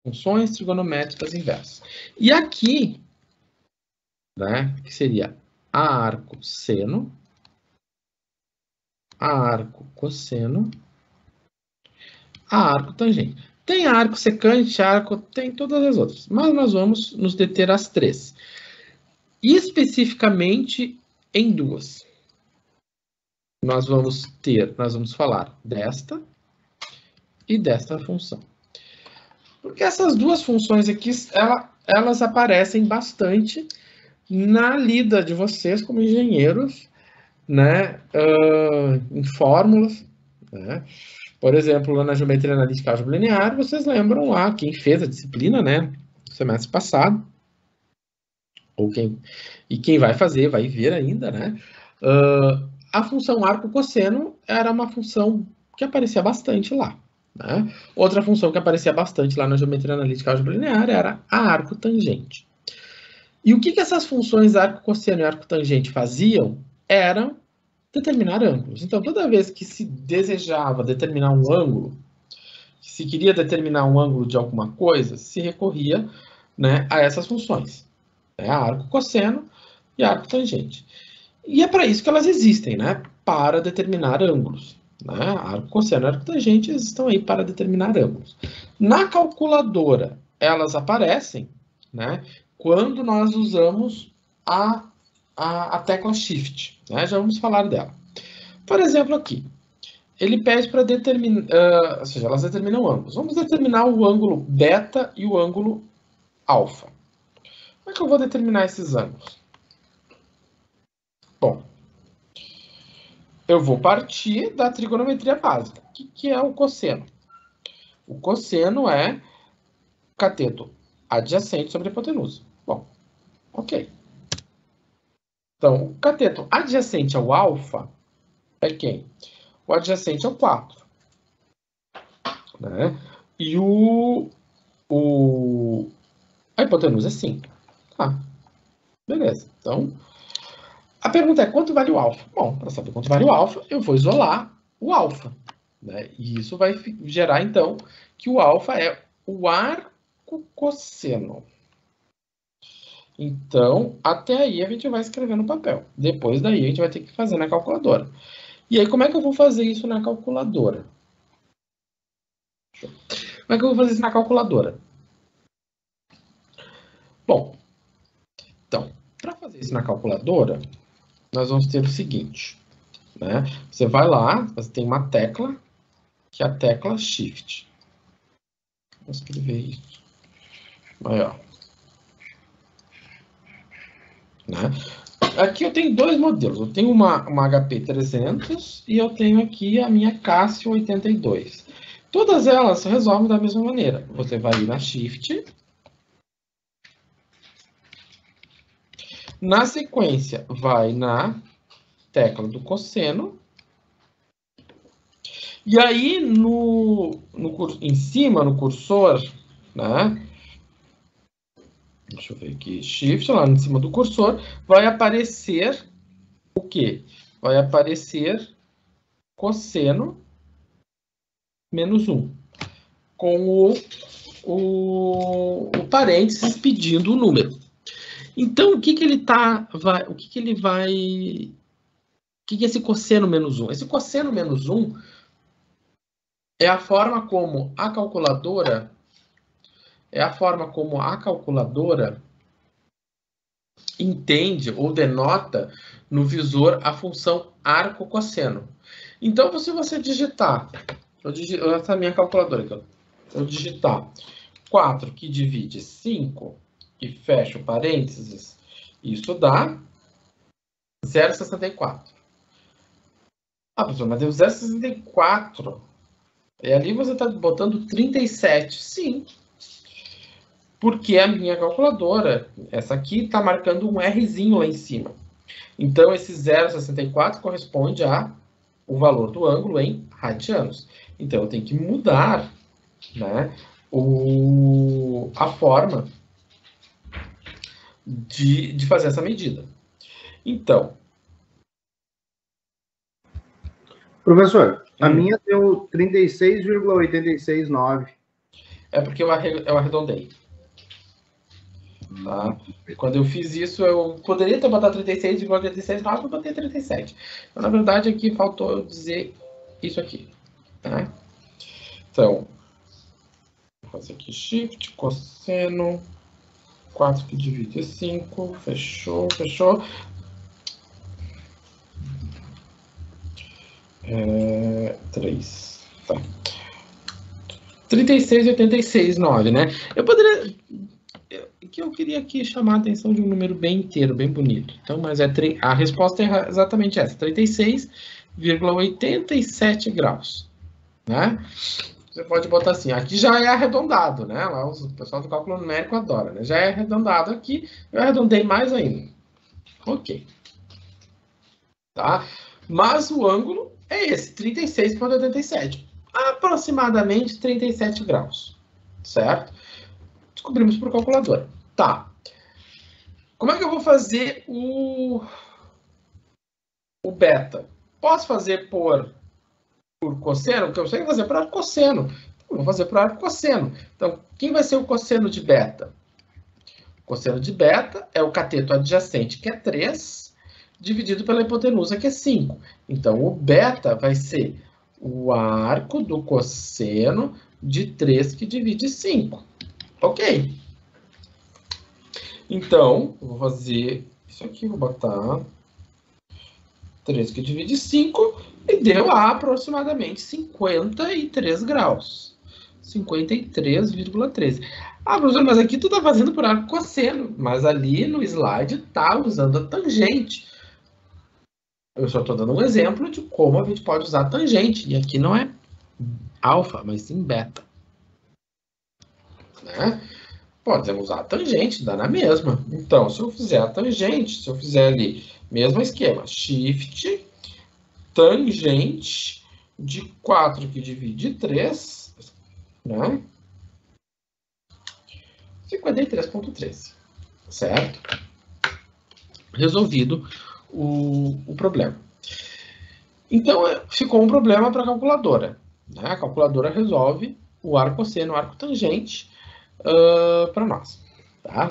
funções trigonométricas inversas. E aqui, né, que seria a arco seno, a arco cosseno, a arco tangente. Tem arco secante, arco, tem todas as outras, mas nós vamos nos deter às três. Especificamente em duas. Nós vamos falar desta e desta função. Porque essas duas funções aqui, elas aparecem bastante na lida de vocês como engenheiros, né, em fórmulas, né? Por exemplo, lá na geometria analítica álgebra linear, vocês lembram lá, quem fez a disciplina, né, semestre passado, quem vai fazer, vai ver ainda, né, a função arco cosseno era uma função que aparecia bastante lá, né? Outra função que aparecia bastante lá na geometria analítica álgebra linear era a arco tangente. E o que essas funções arco cosseno e arco tangente faziam era determinar ângulos. Então, toda vez que se desejava determinar um ângulo, se queria determinar um ângulo de alguma coisa, se recorria, né, a essas funções, né, a arco cosseno e a arco tangente. E é para isso que elas existem, né, para determinar ângulos. Né? Arco cosseno e arco tangente estão aí para determinar ângulos. Na calculadora, elas aparecem, né, quando nós usamos a tecla Shift. Né? Já vamos falar dela. Por exemplo, aqui, ele pede para determinar, ou seja, elas determinam ângulos. Vamos determinar o ângulo beta e o ângulo alfa. Como é que eu vou determinar esses ângulos? Bom, eu vou partir da trigonometria básica. O que é o cosseno? O cosseno é cateto adjacente sobre a hipotenusa. Bom, ok. Então, o cateto adjacente ao alfa é quem? O adjacente é o 4. Né? E a hipotenusa é 5. Tá. Beleza. Então, a pergunta é quanto vale o alfa? Bom, para saber quanto vale o alfa, eu vou isolar o alfa. Né? E isso vai gerar, então, que o alfa é o arco cosseno. Então, até aí a gente vai escrever no papel. Depois daí a gente vai ter que fazer na calculadora. E aí, como é que eu vou fazer isso na calculadora? Como é que eu vou fazer isso na calculadora? Bom, então, para fazer isso na calculadora, nós vamos ter o seguinte. Né? Você vai lá, você tem uma tecla, que é a tecla Shift. Vou escrever isso. Aí, ó. Né? Aqui eu tenho dois modelos. Eu tenho uma HP 300 e eu tenho aqui a minha Casio 82. Todas elas se resolvem da mesma maneira. Você vai ir na Shift. Na sequência, vai na tecla do cosseno. E aí, em cima, no cursor, né? Deixa eu ver aqui. Shift, lá em cima do cursor, vai aparecer o quê? Vai aparecer cosseno menos 1. Com o parênteses pedindo o número. Então, o que é esse cosseno menos 1? Esse cosseno menos 1 é a forma como a calculadora entende ou denota no visor a função arco cosseno. Então, se você digitar, essa é a minha calculadora aqui, eu digitar 4 que divide 5 e fecha o parênteses, isso dá 0,64. Ah, professor, mas deu 0,64. E ali você está botando 37. Sim. Porque a minha calculadora, essa aqui, está marcando um Rzinho lá em cima. Então, esse 0,64 corresponde ao valor do ângulo em radianos. Então, eu tenho que mudar, né, a forma de fazer essa medida. Então... Professor, a minha deu 36,869. é porque eu arredondei. Tá? Quando eu fiz isso, eu poderia ter botado 36,86, mas eu botei 37. Então, na verdade, aqui faltou eu dizer isso aqui. Tá? Então, vou fazer aqui shift, cosseno, 4 que divide 5, fechou, fechou. 3, tá. 36,86,9, né? Eu poderia... que eu queria aqui chamar a atenção de um número bem inteiro, bem bonito. Então, mas a resposta é exatamente essa, 36,87 graus, né? Você pode botar assim, aqui já é arredondado, né? Lá o pessoal do cálculo numérico adora, né? Já é arredondado aqui, eu arredondei mais ainda. Ok. Tá? Mas o ângulo é esse, 36,87. Aproximadamente 37 graus, certo? Descobrimos por calculadora. Tá. Como é que eu vou fazer o beta? Posso fazer por cosseno? Porque eu sei fazer por arco cosseno. Eu vou fazer por arco cosseno. Então, quem vai ser o cosseno de beta? O cosseno de beta é o cateto adjacente, que é 3, dividido pela hipotenusa, que é 5. Então, o beta vai ser o arco do cosseno de 3, que divide 5. Ok. Então, eu vou fazer isso aqui, vou botar 3 que divide 5 e deu aproximadamente 53 graus. 53,13. Ah, professor, mas aqui tu tá fazendo por arco cosseno, mas ali no slide tá usando a tangente. Eu só estou dando um exemplo de como a gente pode usar a tangente, e aqui não é alfa, mas sim beta. Né? Podemos usar a tangente, dá na mesma. Então, se eu fizer a tangente, se eu fizer ali, mesmo esquema, shift, tangente de 4 que divide 3, né? 53,13, certo? Resolvido o problema. Então, ficou um problema para a calculadora. Né? A calculadora resolve o arco cosseno, o arco tangente, para nós. Tá?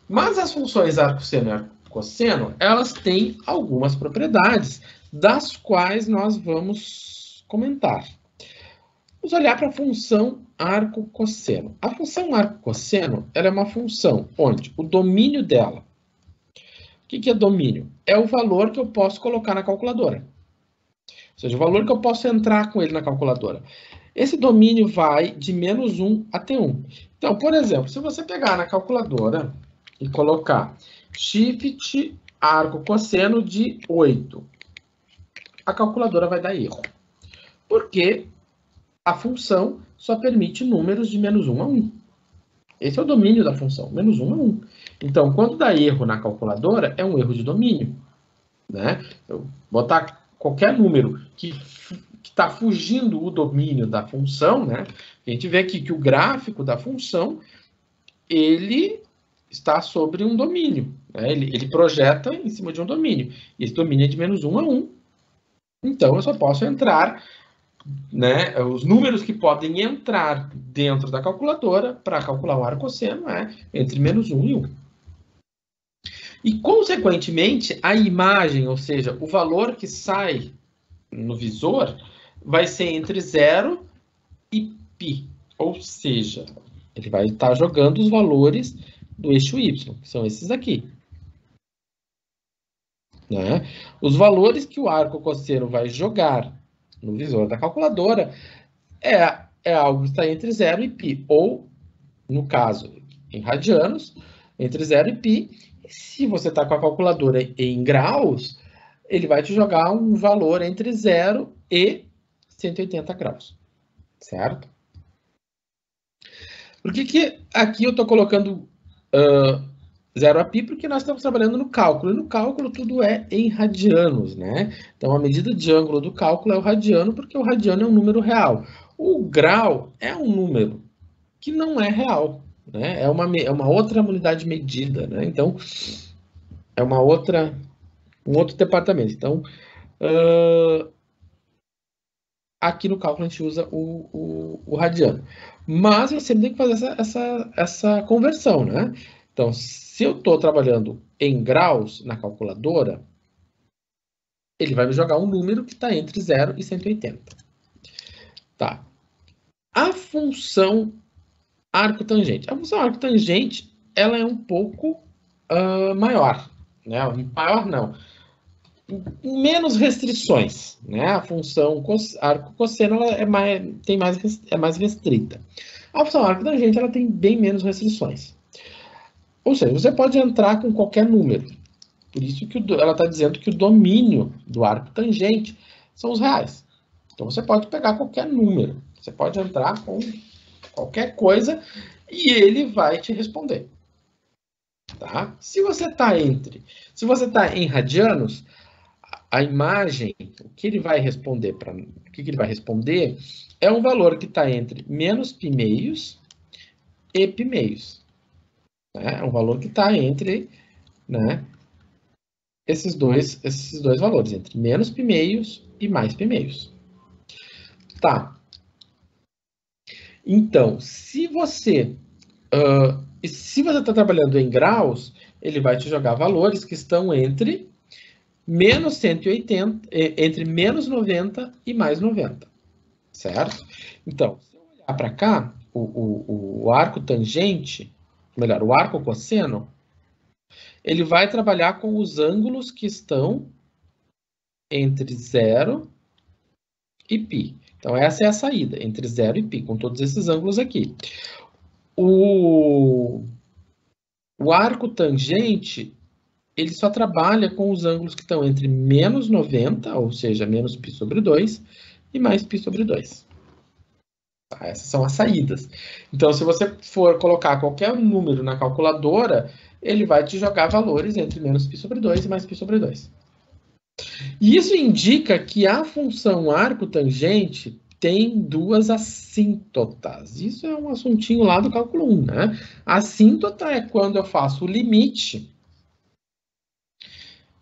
Mas as funções arco seno e arco cosseno, elas têm algumas propriedades, das quais nós vamos comentar. Vamos olhar para a função arco cosseno. A função arco cosseno, ela é uma função onde o domínio dela, o que é domínio? É o valor que eu posso colocar na calculadora. Ou seja, o valor que eu posso entrar com ele na calculadora. Esse domínio vai de menos 1 até 1. Então, por exemplo, se você pegar na calculadora e colocar shift arco cosseno de 8, a calculadora vai dar erro. Porque a função só permite números de menos 1 a 1. Esse é o domínio da função, menos 1 a 1. Então, quando dá erro na calculadora, é um erro de domínio. Né? Eu botar qualquer número que está fugindo o domínio da função, né? A gente vê aqui que o gráfico da função, ele está sobre um domínio. Né? Ele projeta em cima de um domínio. E esse domínio é de menos 1 a 1. Então, eu só posso entrar, né, os números que podem entrar dentro da calculadora para calcular o arco cosseno é entre menos 1 e 1. E, consequentemente, a imagem, ou seja, o valor que sai no visor, vai ser entre 0 e π. Ou seja, ele vai estar jogando os valores do eixo y, que são esses aqui. Né? Os valores que o arco cosseno vai jogar no visor da calculadora é algo que está entre 0 e π, ou, no caso, em radianos, entre 0 e π. Se você está com a calculadora em graus, ele vai te jogar um valor entre 0 e 180 graus, certo? Por que aqui eu estou colocando 0 a π? Porque nós estamos trabalhando no cálculo, e no cálculo tudo é em radianos, né? Então, a medida de ângulo do cálculo é o radiano, porque o radiano é um número real. O grau é um número que não é real, né? É uma outra unidade medida, né? Então, é um outro departamento. Então, aqui no cálculo a gente usa o radiano. Mas eu sempre tenho que fazer essa conversão, né? Então, se eu estou trabalhando em graus na calculadora, ele vai me jogar um número que está entre 0 e 180. Tá. A função arco-tangente. A função arco-tangente, ela é um pouco maior. Né? Maior não. Menos restrições. Né? A função arco-cosseno ela é mais restrita. A função arco-tangente ela tem bem menos restrições. Ou seja, você pode entrar com qualquer número. Por isso que ela está dizendo que o domínio do arco tangente são os reais. Então você pode pegar qualquer número. Você pode entrar com qualquer coisa e ele vai te responder. Tá? Se você está em radianos, a imagem, o que ele vai responder é um valor que está entre menos π meios e π meios. É um valor que está entre, né, esses dois valores, entre menos π meios e mais π meios. Tá. Então, se você está trabalhando em graus, ele vai te jogar valores que estão entre menos 180, entre menos 90 e mais 90. Certo? Então, se eu olhar para cá, o arco tangente, melhor, o arco cosseno, ele vai trabalhar com os ângulos que estão entre 0 e π. Então, essa é a saída, entre 0 e π, com todos esses ângulos aqui. O arco tangente, ele só trabalha com os ângulos que estão entre menos 90, ou seja, menos π sobre 2, e mais π sobre 2. Tá? Essas são as saídas. Então, se você for colocar qualquer número na calculadora, ele vai te jogar valores entre menos π sobre 2 e mais π sobre 2. E isso indica que a função arco-tangente tem duas assíntotas. Isso é um assuntinho lá do cálculo 1, né? A assíntota é quando eu faço o limite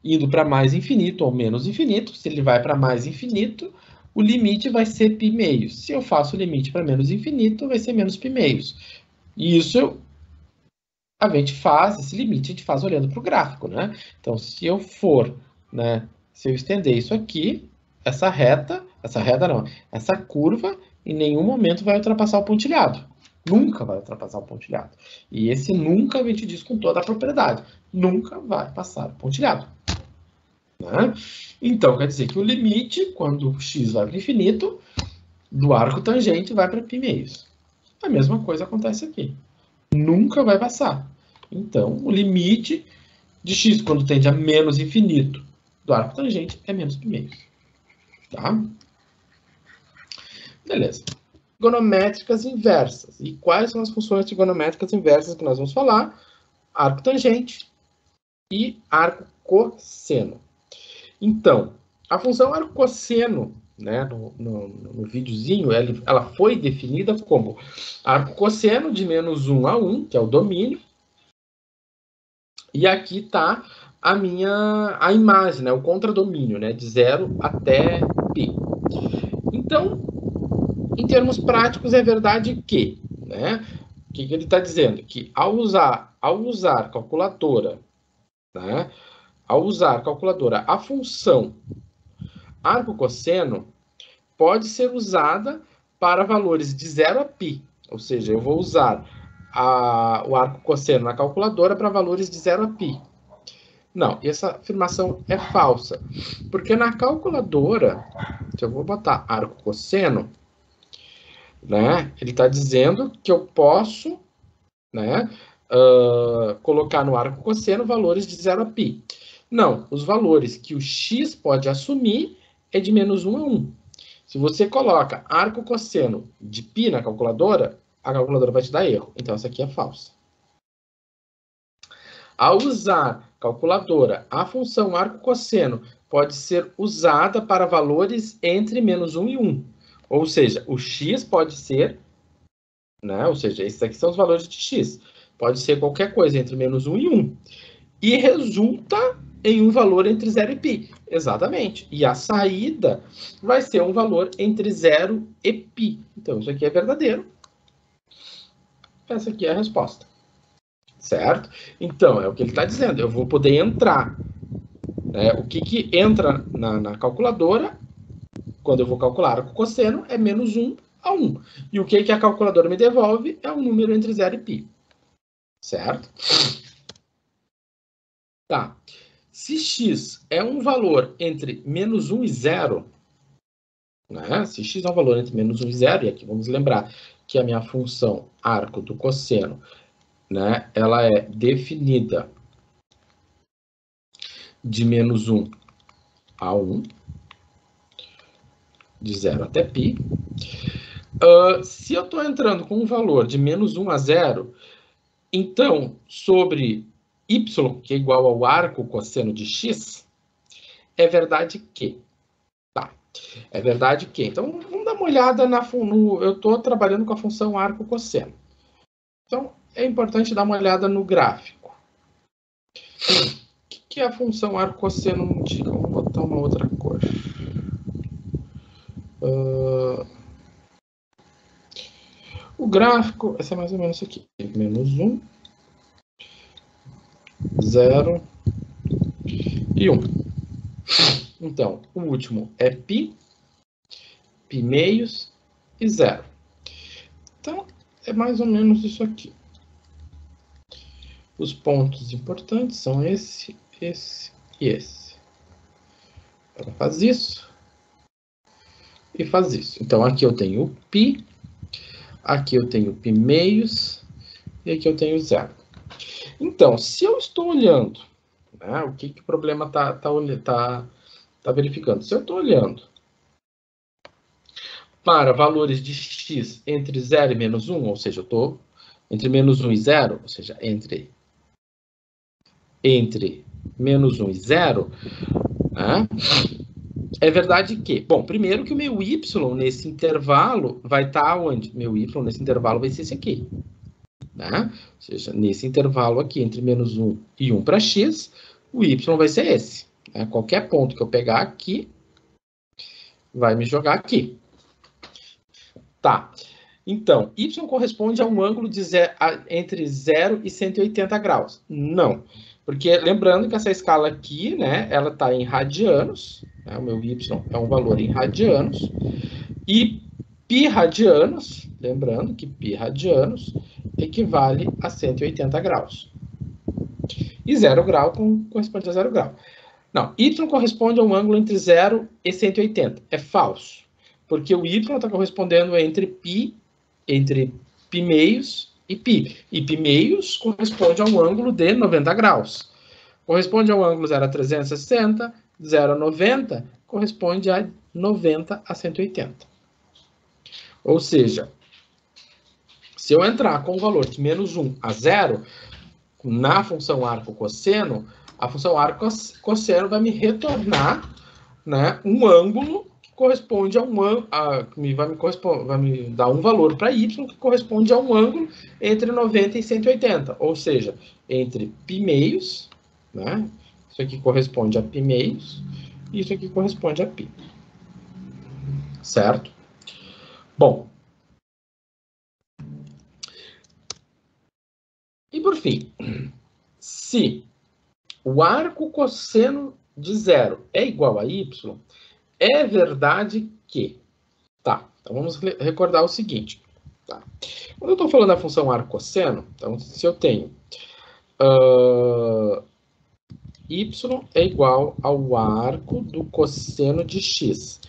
indo para mais infinito ou menos infinito. Se ele vai para mais infinito, o limite vai ser π meios. Se eu faço o limite para menos infinito, vai ser menos π meios. E isso a gente faz, esse limite a gente faz olhando para o gráfico, né? Então, se eu estender isso aqui, essa curva, em nenhum momento vai ultrapassar o pontilhado. Nunca vai ultrapassar o pontilhado. E esse nunca a gente diz com toda a propriedade. Nunca vai passar o pontilhado. Né? Então, quer dizer que o limite, quando x vai para o infinito, do arco tangente vai para π meios. A mesma coisa acontece aqui. Nunca vai passar. Então, o limite de x, quando tende a menos infinito, do arco tangente é menos π meios. Tá? Beleza. Trigonométricas inversas. E quais são as funções trigonométricas inversas que nós vamos falar? Arco tangente e arco cosseno. Então, a função arco cosseno, né, no videozinho, ela foi definida como arco cosseno de menos 1 a 1, que é o domínio. E aqui está a imagem, né, o contradomínio, né, de 0 até π. Então, em termos práticos, é verdade que, né, o que ele está dizendo? Que ao usar calculadora, né, a função arco-cosseno pode ser usada para valores de 0 a π. Ou seja, eu vou usar o arco-cosseno na calculadora para valores de 0 a π. Não, essa afirmação é falsa. Porque na calculadora, se eu vou botar arco-cosseno, né, ele está dizendo que eu posso, né, colocar no arco-cosseno valores de 0 a π. Não, os valores que o x pode assumir é de menos 1 a 1. Se você coloca arco-cosseno de π na calculadora, a calculadora vai te dar erro. Então, essa aqui é falsa. Ao usar calculadora, a função arco-cosseno pode ser usada para valores entre menos 1 e 1. Ou seja, o x pode ser, né? Ou seja, esses aqui são os valores de x. Pode ser qualquer coisa entre menos 1 e 1. E resulta em um valor entre 0 e π. Exatamente. E a saída vai ser um valor entre 0 e π. Então, isso aqui é verdadeiro. Essa aqui é a resposta. Certo? Então, é o que ele está dizendo. Eu vou poder entrar. Né? O que entra na calculadora, quando eu vou calcular o cosseno, é menos 1 a 1. E o que a calculadora me devolve é um número entre 0 e π. Certo? Tá. Se x é um valor entre menos 1 e 0, né? Se x é um valor entre menos 1 e 0, e aqui vamos lembrar que a minha função arco do cosseno, né, ela é definida de menos 1 a 1, de 0 até π. Se eu estou entrando com um valor de menos 1 a 0, então, sobre y, que é igual ao arco cosseno de x, é verdade que... Tá. É verdade que... Então, vamos dar uma olhada eu estou trabalhando com a função arco cosseno. Então, é importante dar uma olhada no gráfico. O que a função arco cosseno me indica? Vamos botar uma outra cor. O gráfico, esse é mais ou menos isso aqui. Menos 1, 0 e 1. Então, o último é π, π meios e 0. Então, é mais ou menos isso aqui. Os pontos importantes são esse, esse e esse. Ela faz isso e faz isso. Então, aqui eu tenho π, aqui eu tenho π meios e aqui eu tenho 0. Então, se eu estou olhando, né, o que o problema está verificando? Se eu estou olhando para valores de x entre 0 e menos 1, ou seja, eu estou entre menos 1 e 0, ou seja, entre menos 1 e 0, né, é verdade que... Bom, primeiro que o meu y nesse intervalo vai estar onde? Meu y nesse intervalo vai ser esse aqui. Né? Ou seja, nesse intervalo aqui, entre menos 1 e 1 para x, o y vai ser esse. Né? Qualquer ponto que eu pegar aqui, vai me jogar aqui. Tá. Então, y corresponde a um ângulo entre 0 e 180 graus. Não. Porque, lembrando que essa escala aqui, né, ela está em radianos. Né, o meu y é um valor em radianos. E π radianos, lembrando que π radianos equivale a 180 graus. E 0 grau corresponde a 0 grau. Não, y corresponde a um ângulo entre 0 e 180. É falso. Porque o y está correspondendo entre π meios e π. E π meios corresponde a um ângulo de 90 graus. Corresponde a um ângulo 0 a 360, 0 a 90, corresponde a 90 a 180. Ou seja, se eu entrar com o valor de menos 1 a 0, na função arco cosseno, a função arco cosseno vai me retornar, né, um ângulo que corresponde a um ângulo, vai me dar um valor para y que corresponde a um ângulo entre 90 e 180, ou seja, entre π meios, né, isso aqui corresponde a π meios, e isso aqui corresponde a π. Certo? Bom. E por fim, se o arco cosseno de 0 é igual a y, é verdade que... Tá, então vamos recordar o seguinte. Tá? Quando eu estou falando da função arco cosseno, então se eu tenho y é igual ao arco do cosseno de x.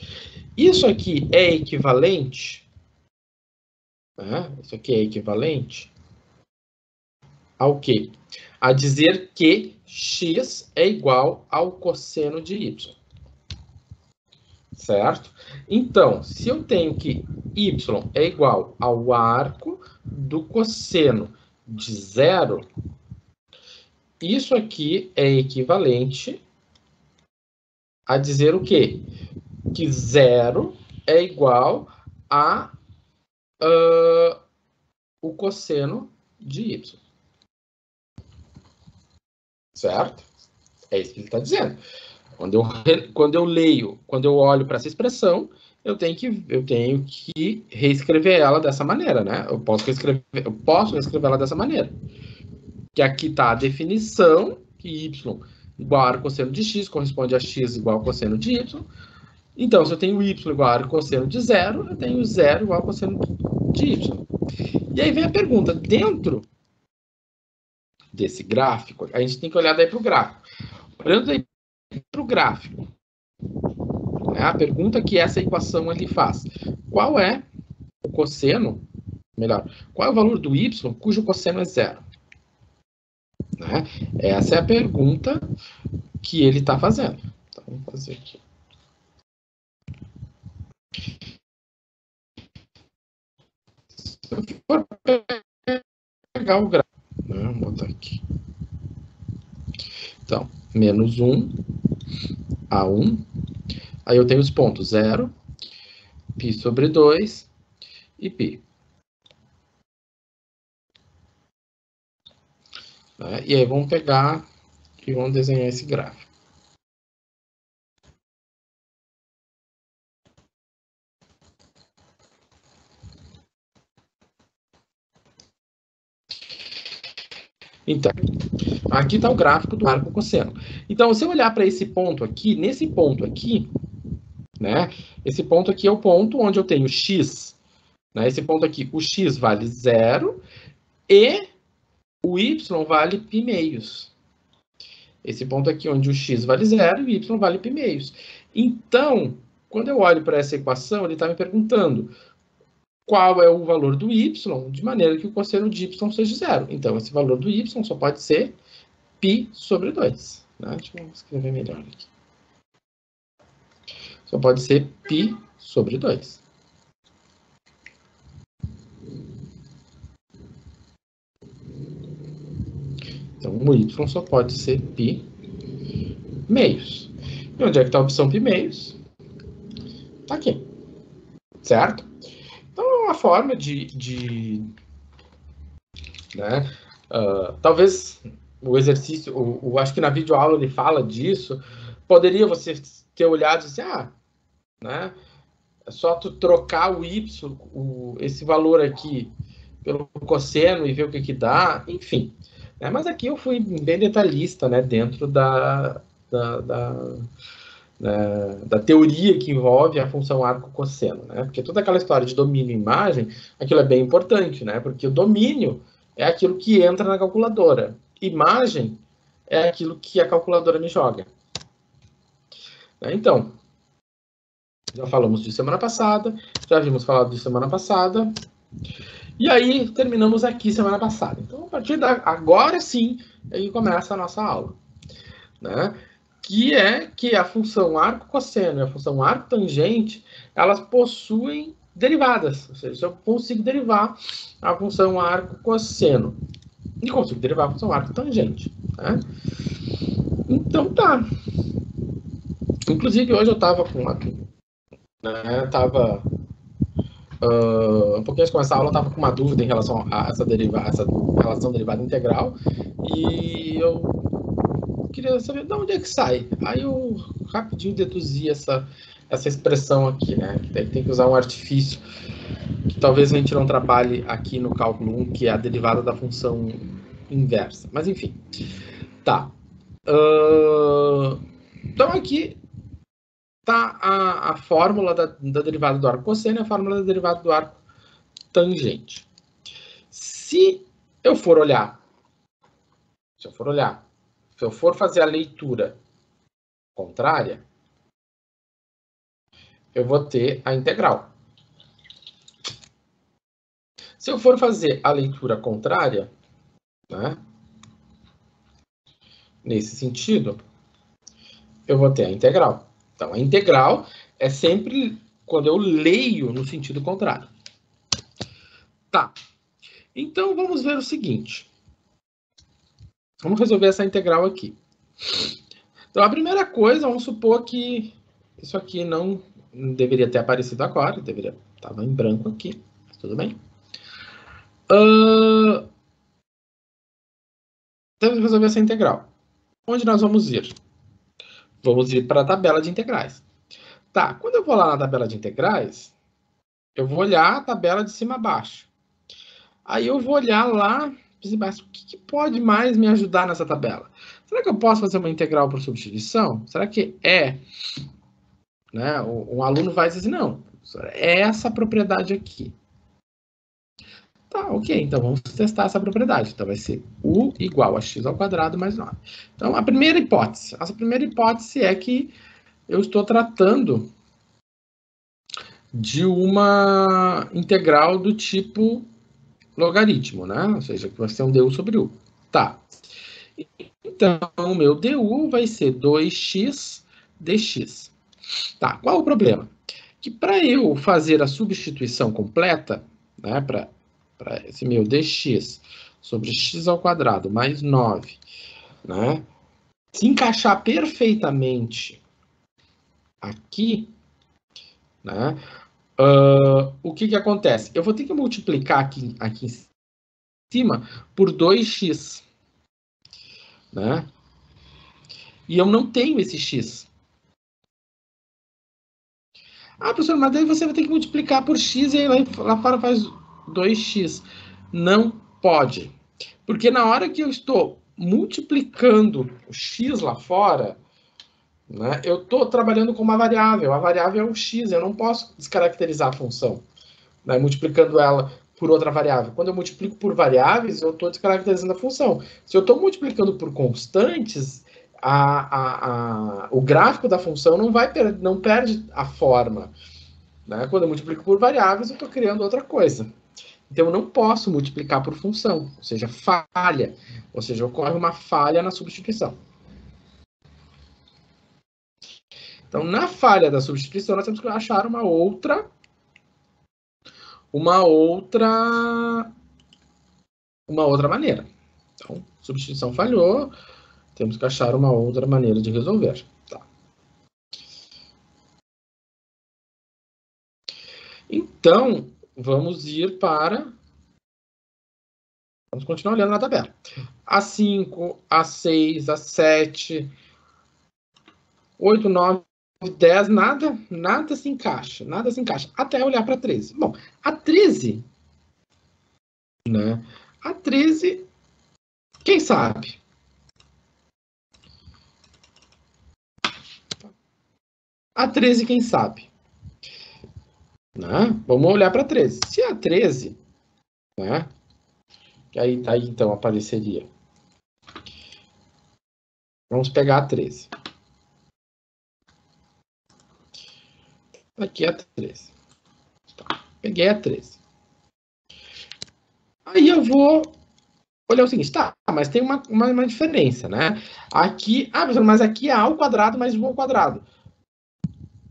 Isso aqui é equivalente... Né? Isso aqui é equivalente ao quê? A dizer que x é igual ao cosseno de y. Certo? Então, se eu tenho que y é igual ao arco do cosseno de 0, isso aqui é equivalente a dizer o quê? Que 0 é igual a o cosseno de y. Certo? É isso que ele está dizendo. Quando eu leio, quando eu olho para essa expressão, eu tenho que reescrever ela dessa maneira, né? Eu posso reescrever ela dessa maneira. Que aqui está a definição, que y igual a cosseno de x corresponde a x igual a cosseno de y. Então, se eu tenho y igual a cosseno de zero, eu tenho zero igual a cosseno de y. E aí vem a pergunta, dentro desse gráfico, a gente tem que olhar daí para o gráfico. Olhando daí para o gráfico, né, a pergunta que essa equação ali faz, qual é o cosseno, melhor, qual é o valor do y cujo cosseno é zero? Né? Essa é a pergunta que ele está fazendo. Então, vamos fazer aqui. Se eu for pegar o gráfico, né, vou botar aqui. Então, menos 1 a 1. Aí eu tenho os pontos 0, π sobre 2 e π. E aí vamos pegar e vamos desenhar esse gráfico. Então, aqui está o gráfico do arco cosseno. Então, se eu olhar para esse ponto aqui, nesse ponto aqui, né? Esse ponto aqui é o ponto onde eu tenho x. Né? Esse ponto aqui, o x vale 0 e o y vale π meios. Esse ponto aqui onde o x vale 0 e o y vale π meios. Então, quando eu olho para essa equação, ele está me perguntando qual é o valor do y, de maneira que o cosseno de y seja 0. Então, esse valor do y só pode ser π sobre 2. Né? Deixa eu escrever melhor aqui. Só pode ser π sobre 2. Então, o y só pode ser π meios. E onde é que está a opção π meios? Está aqui. Certo? Então, é uma forma né? Talvez o exercício, acho que na videoaula ele fala disso, poderia você ter olhado e dizer, né? É só tu trocar o y, esse valor aqui, pelo cosseno e ver o que dá, enfim. Né? Mas aqui eu fui bem detalhista, né? Dentro da teoria que envolve a função arco-cosseno, né? Porque toda aquela história de domínio e imagem, aquilo é bem importante, né? Porque o domínio é aquilo que entra na calculadora. Imagem é aquilo que a calculadora me joga. Então, já falamos de semana passada, já vimos falar de semana passada, e aí terminamos aqui semana passada. Então, a partir de agora sim, aí começa a nossa aula, né? Que a função arco-cosseno e a função arco-tangente, elas possuem derivadas. Ou seja, eu consigo derivar a função arco-cosseno e consigo derivar a função arco-tangente. Né? Então, tá. Inclusive, hoje eu estava com uma... Né, um pouquinho antes de começar a aula, eu estava com uma dúvida em relação a essa relação derivada integral, e eu queria saber de onde é que sai. Aí eu rapidinho deduzi essa expressão aqui, né? Que tem que usar um artifício que talvez a gente não trabalhe aqui no cálculo 1, que é a derivada da função inversa. Mas enfim. Tá. Então aqui está a fórmula da derivada do arco cosseno e a fórmula da derivada do arco tangente. Se eu for fazer a leitura contrária, eu vou ter a integral. Se eu for fazer a leitura contrária, né, nesse sentido, eu vou ter a integral. Então, a integral é sempre quando eu leio no sentido contrário. Tá. Então, vamos ver o seguinte. Vamos resolver essa integral aqui. Então, a primeira coisa, vamos supor que isso aqui não deveria ter aparecido agora, estava em branco aqui, tudo bem? Temos que resolver essa integral. onde nós vamos ir? Vamos ir para a tabela de integrais. Tá, quando eu vou lá na tabela de integrais, eu vou olhar a tabela de cima a baixo. Aí eu vou olhar lá, o que pode mais me ajudar nessa tabela? Será que eu posso fazer uma integral por substituição? Será que é? Né? O aluno vai dizer assim, não, é essa propriedade aqui. Tá, ok, então vamos testar essa propriedade. Então vai ser u igual a x ao quadrado mais 9. Então a primeira hipótese, é que eu estou tratando de uma integral do tipo logaritmo, né? Ou seja, que vai ser um du sobre u. Tá. Então, o meu du vai ser 2x dx. Tá, qual o problema? Que para eu fazer a substituição completa, né, para esse meu dx sobre x ao quadrado mais 9, né, se encaixar perfeitamente aqui, né, o que acontece? Eu vou ter que multiplicar aqui em cima por 2x, né? E eu não tenho esse x. Ah, professor, mas daí você vai ter que multiplicar por x e aí lá fora faz 2x. Não pode. Porque na hora que eu estou multiplicando o x lá fora, né, eu estou trabalhando com uma variável. A variável é o x, eu não posso descaracterizar a função, né, multiplicando ela por outra variável. Quando eu multiplico por variáveis, eu estou descaracterizando a função. Se eu estou multiplicando por constantes, o gráfico da função não perde a forma. Né? Quando eu multiplico por variáveis, eu estou criando outra coisa. Então, eu não posso multiplicar por função, ou seja, falha. Ou seja, ocorre uma falha na substituição. Então, na falha da substituição, nós temos que achar uma outra maneira. Então, substituição falhou, temos que achar uma outra maneira de resolver. Tá. Então, vamos continuar olhando na tabela. A5, A6, A7, 8, 9, 10, nada se encaixa, até olhar para 13. Bom, a 13, né? A 13, quem sabe? A 13, quem sabe? Né? Vamos olhar para 13. Se a 13, né? Aí então apareceria. Vamos pegar a 13. Aqui é a 13. Tá. Peguei a 13. Aí eu vou olhar o seguinte, tá, mas tem uma diferença, né? Aqui, mas aqui é a ao quadrado mais 1 ao quadrado.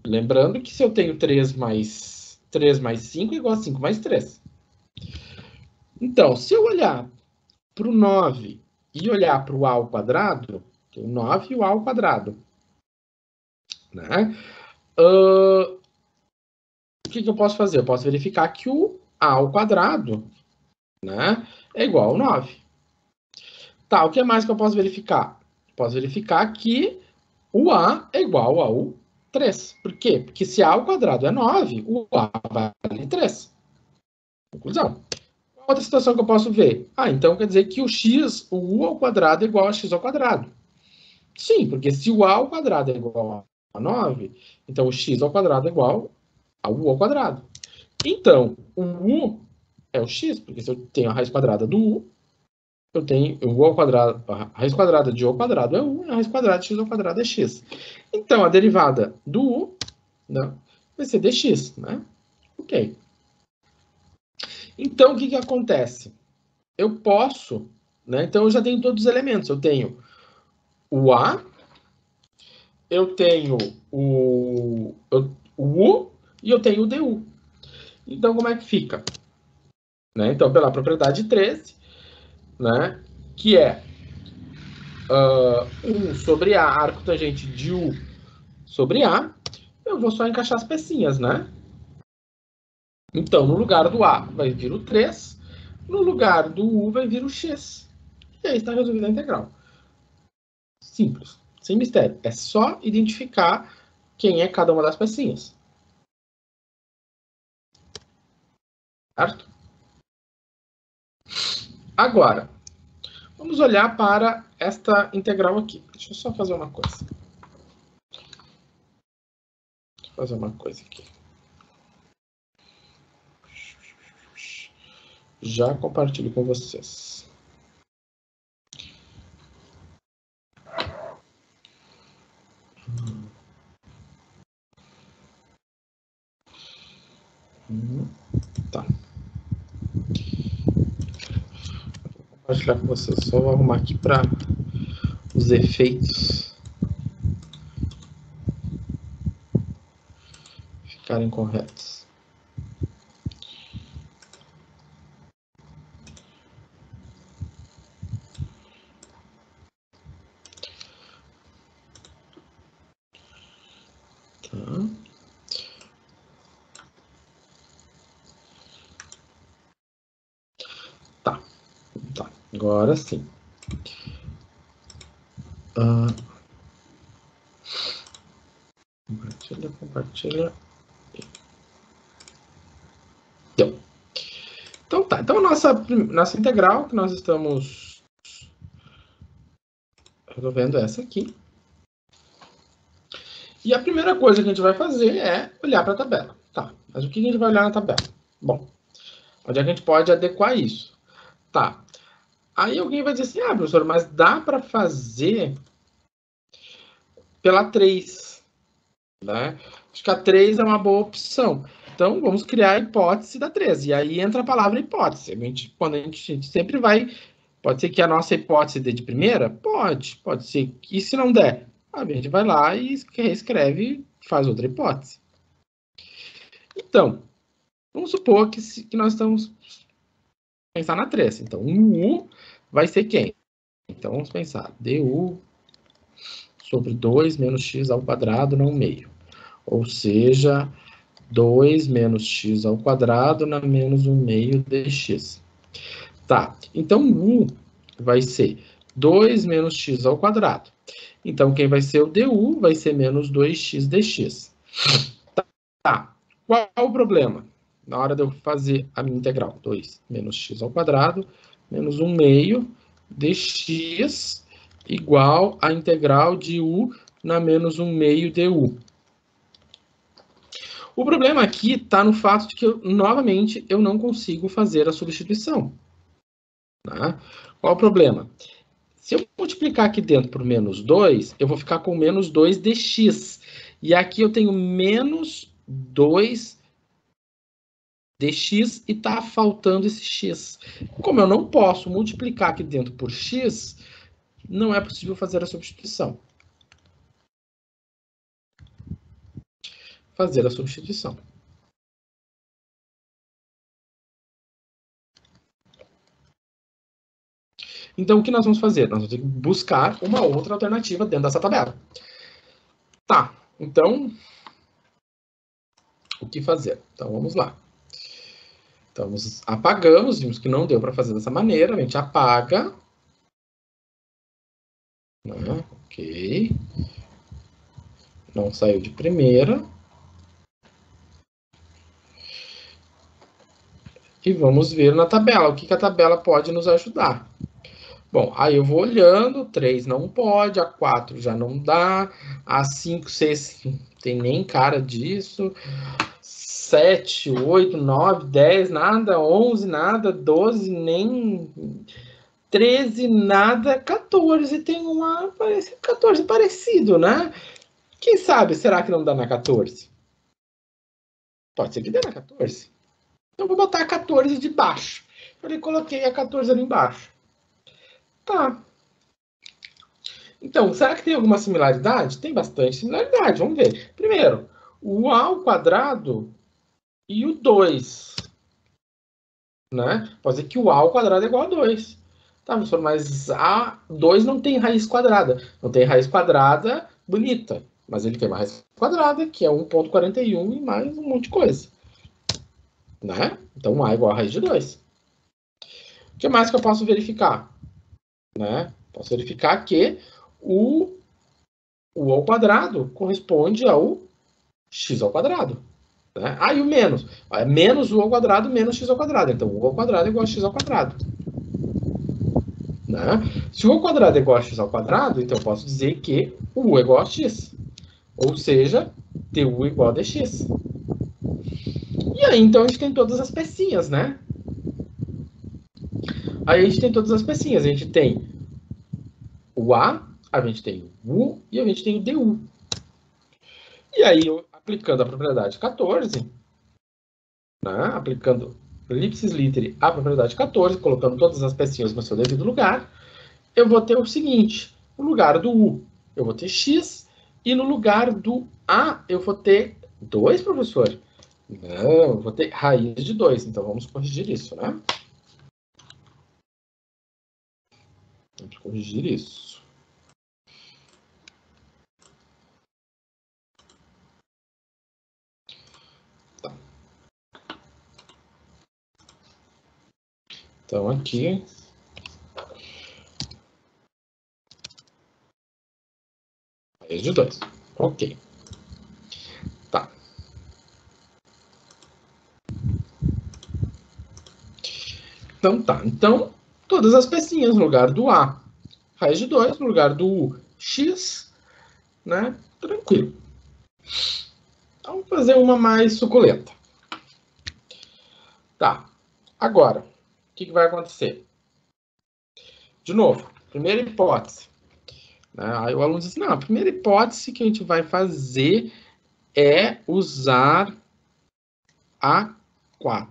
Lembrando que se eu tenho 3 mais 5 é igual a 5 mais 3. Então, se eu olhar para o 9 e olhar para o a ao quadrado, o 9 e o a ao quadrado, né? O que eu posso fazer? Eu posso verificar que o a ao quadrado, né, é igual ao 9. Tá, o que mais que eu posso verificar? Posso verificar que o a é igual ao 3. Por quê? Porque se a ao quadrado é 9, o a vale 3. Conclusão. Outra situação que eu posso ver. Então quer dizer que o u ao quadrado é igual a x ao quadrado. Sim, porque se o a ao quadrado é igual a 9, então o x ao quadrado é igual ao u ao quadrado. Então, o u é o x, porque se eu tenho a raiz quadrada do u, eu tenho o u ao quadrado, a raiz quadrada de u ao quadrado é u, e a raiz quadrada de x ao quadrado é x. Então, a derivada do u, né, vai ser dx, né? Ok. Então, o que acontece? Eu posso, né? Então, eu já tenho todos os elementos. Eu tenho o a, eu tenho o u e eu tenho o du. Então, como é que fica? Né? Então, pela propriedade 13, né, que é 1 sobre a arco tangente de u sobre a, eu vou só encaixar as pecinhas, né? Então, no lugar do a vai vir o 3, no lugar do u vai vir o x. E aí está resolvida a integral. Simples, sem mistério. É só identificar quem é cada uma das pecinhas. Certo? Agora, vamos olhar para esta integral aqui. Deixa eu só fazer uma coisa. Fazer uma coisa aqui. Já compartilho com vocês. Tá. Vou compartilhar com vocês. Só vou arrumar aqui para os efeitos ficarem corretos. Tá. Agora sim. Compartilha. Deu. Então tá. Então nossa integral que nós estamos resolvendo essa aqui. E a primeira coisa que a gente vai fazer é olhar para a tabela. Tá, mas o que a gente vai olhar na tabela? Bom, onde é que a gente pode adequar isso? Tá. Aí alguém vai dizer assim, professor, mas dá para fazer pela 3. Né? Acho que a 3 é uma boa opção. Então, vamos criar a hipótese da 3. E aí entra a palavra hipótese. Quando a gente sempre vai... Pode ser que a nossa hipótese dê de primeira? Pode ser. E se não der? A gente vai lá e reescreve, faz outra hipótese. Então, vamos supor que nós estamos pensar na 3. Então, o U vai ser quem? Então, vamos pensar. Du sobre 2 menos x ao quadrado no meio. Ou seja, 2 menos x ao quadrado na menos 1 meio dx. Tá, então U vai ser 2 menos x ao quadrado. Então, quem vai ser o du vai ser menos 2x dx. Tá, qual é o problema? Na hora de eu fazer a minha integral, 2 menos x ao quadrado, menos 1 meio dx igual a integral de u na menos 1 meio du. O problema aqui está no fato de que, novamente, eu não consigo fazer a substituição. Tá? Qual o problema? Se eu multiplicar aqui dentro por menos 2, eu vou ficar com menos 2 dx. E aqui eu tenho menos 2 dx e está faltando esse x. Como eu não posso multiplicar aqui dentro por x, não é possível fazer a substituição. Então, o que nós vamos fazer? Nós vamos ter que buscar uma outra alternativa dentro dessa tabela. Tá, então, o que fazer? Então, vamos lá. Então, apagamos, vimos que não deu para fazer dessa maneira, a gente apaga. Ok. Não saiu de primeira. E vamos ver na tabela, o que a tabela pode nos ajudar. Bom, aí eu vou olhando, 3 não pode, a 4 já não dá, a 5, 6 não tem nem cara disso, 7, 8, 9, 10, nada, 11, nada, 12, nem 13, nada, 14 tem uma, parece 14 parecido, né? Quem sabe, será que não dá na 14? Pode ser que dê na 14. Então, vou botar a 14 de baixo. Eu coloquei a 14 ali embaixo. Tá. Então, será que tem alguma similaridade? Tem bastante similaridade, vamos ver. Primeiro, o a ao quadrado e o 2. Né? Pode dizer que o a ao quadrado é igual a 2. Tá, professor, mas a 2 não tem raiz quadrada. Não tem raiz quadrada bonita. Mas ele tem uma raiz quadrada, que é 1,41 e mais um monte de coisa. Né? Então, a é igual a raiz de 2. O que mais que eu posso verificar? Né? Posso verificar que o u ao quadrado corresponde ao x ao quadrado. Né? E o menos. É menos u ao quadrado menos x ao quadrado. Então, u ao quadrado é igual a x ao quadrado. Né? Se u ao quadrado é igual a x ao quadrado, então eu posso dizer que u é igual a x. Ou seja, du igual a dx. E aí, então, a gente tem todas as pecinhas, né? Aí a gente tem todas as pecinhas. A gente tem o a gente tem o u e a gente tem o du. E aí, aplicando a propriedade 14, né? Aplicando ipsis literi a propriedade 14, colocando todas as pecinhas no seu devido lugar, eu vou ter o seguinte: no lugar do u, eu vou ter x, e no lugar do a, eu vou ter 2, professor? Não, eu vou ter raiz de 2, então vamos corrigir isso, né? Vamos corrigir isso. Tá. Então, aqui... raiz de 2. Ok. Tá. Então, tá. Então, todas as pecinhas no lugar do a, raiz de 2, no lugar do u, x, né? Tranquilo. Vamos fazer uma mais suculenta. Tá. Agora, o que vai acontecer? De novo, primeira hipótese. Aí o aluno diz assim, não, a primeira hipótese que a gente vai fazer é usar A4.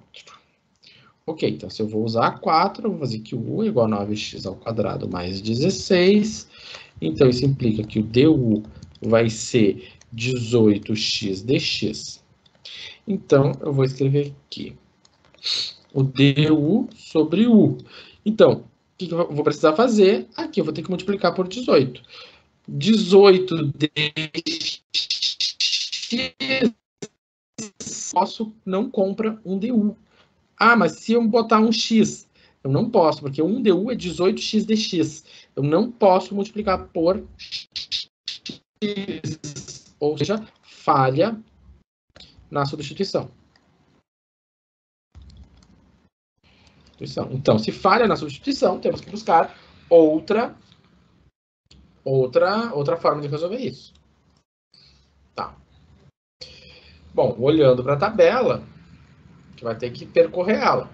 Ok, então se eu vou usar A4, eu vou fazer que o u é igual a 9x ao quadrado mais 16. Então, isso implica que o du vai ser 18x dx. Então, eu vou escrever aqui o du sobre u. Então, o que eu vou precisar fazer? Aqui eu vou ter que multiplicar por 18. 18 dx não compra um du. Mas se eu botar um x, eu não posso, porque um du é 18x dx. Eu não posso multiplicar por x. Ou seja, falha na substituição. Então, se falha na substituição, temos que buscar outra forma de resolver isso. Tá. Bom, olhando para a tabela, a gente vai ter que percorrer ela.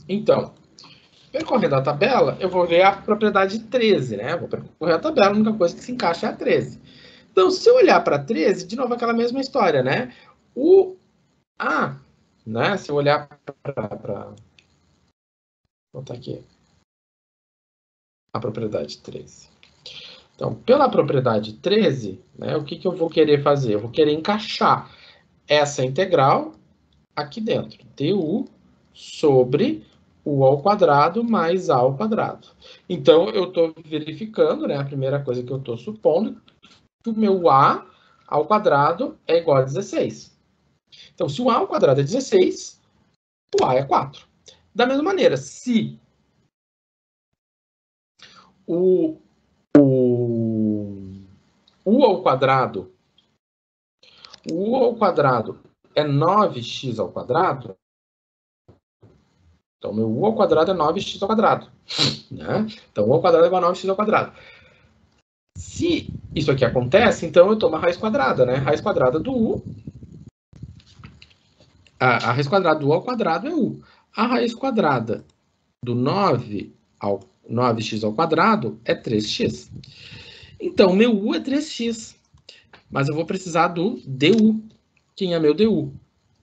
Então, percorrendo a tabela, eu vou ver a propriedade 13, né? Vou percorrer a tabela, a única coisa que se encaixa é a 13. Então, se eu olhar para 13, de novo aquela mesma história, né? O A, né? Se eu olhar para... Vou botar aqui a propriedade 13. Então, pela propriedade 13, né, o que eu vou querer fazer? Eu vou querer encaixar essa integral aqui dentro. Du sobre u ao quadrado mais a ao quadrado. Então, eu estou verificando, né, a primeira coisa que eu estou supondo, que o meu a ao quadrado é igual a 16. Então, se o a ao quadrado é 16, o a é 4. Da mesma maneira, se o u ao quadrado é 9x ao quadrado, então meu u ao quadrado é 9x ao quadrado. Né? Então, u ao quadrado é igual a 9x ao quadrado. Se isso aqui acontece, então eu tomo a raiz quadrada, né? Raiz quadrada do u. A raiz quadrada do u ao quadrado é u. A raiz quadrada do 9x ao quadrado é 3x. Então, meu u é 3x. Mas eu vou precisar do du. Quem é meu du?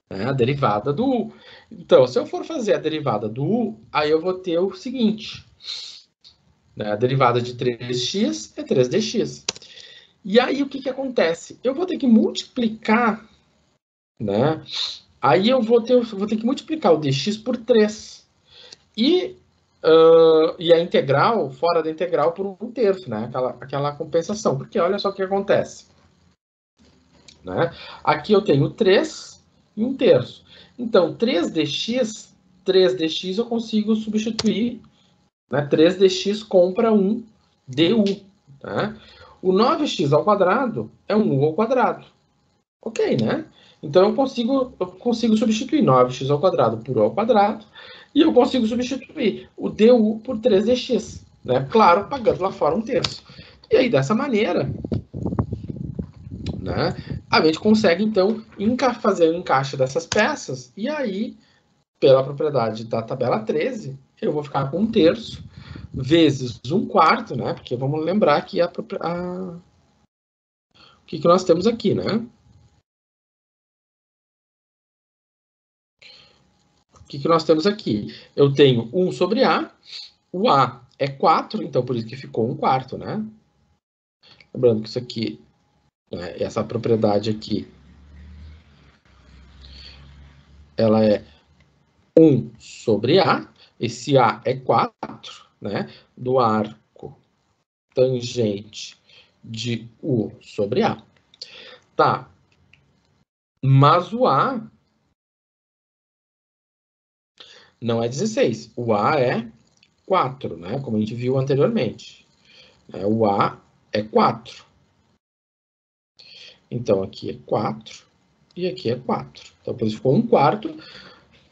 É a derivada do u. Então, se eu for fazer a derivada do u, aí eu vou ter o seguinte. Né? A derivada de 3x é 3dx. E aí, o que acontece? Eu vou ter que multiplicar, né? Aí eu vou ter que multiplicar o dx por 3. E a integral, fora da integral, por 1/3, né? Aquela compensação. Porque olha só o que acontece. Né? Aqui eu tenho 3 e 1/3. Então, 3dx 3dx eu consigo substituir, né? 3dx compra um du. Tá? O 9x ao quadrado é um u ao quadrado. Ok, né? Então eu consigo substituir 9x ao quadrado por u ao quadrado e eu consigo substituir o du por 3dx. Né? Claro, pagando lá fora um terço. E aí, dessa maneira, né, a gente consegue, então, fazer o encaixe dessas peças e aí, pela propriedade da tabela 13, eu vou ficar com um terço vezes um quarto, né? Porque vamos lembrar que o que nós temos aqui, né? O que nós temos aqui? Eu tenho 1 sobre A, o A é 4, então por isso que ficou um quarto, né? Lembrando que isso aqui, né, essa propriedade aqui, ela é 1 sobre A, esse A é 4, né? Do arco tangente de U sobre A. Tá. Mas o A não é 16. O A é 4, né? Como a gente viu anteriormente. O A é 4. Então, aqui é 4 e aqui é 4. Então, por isso ficou um quarto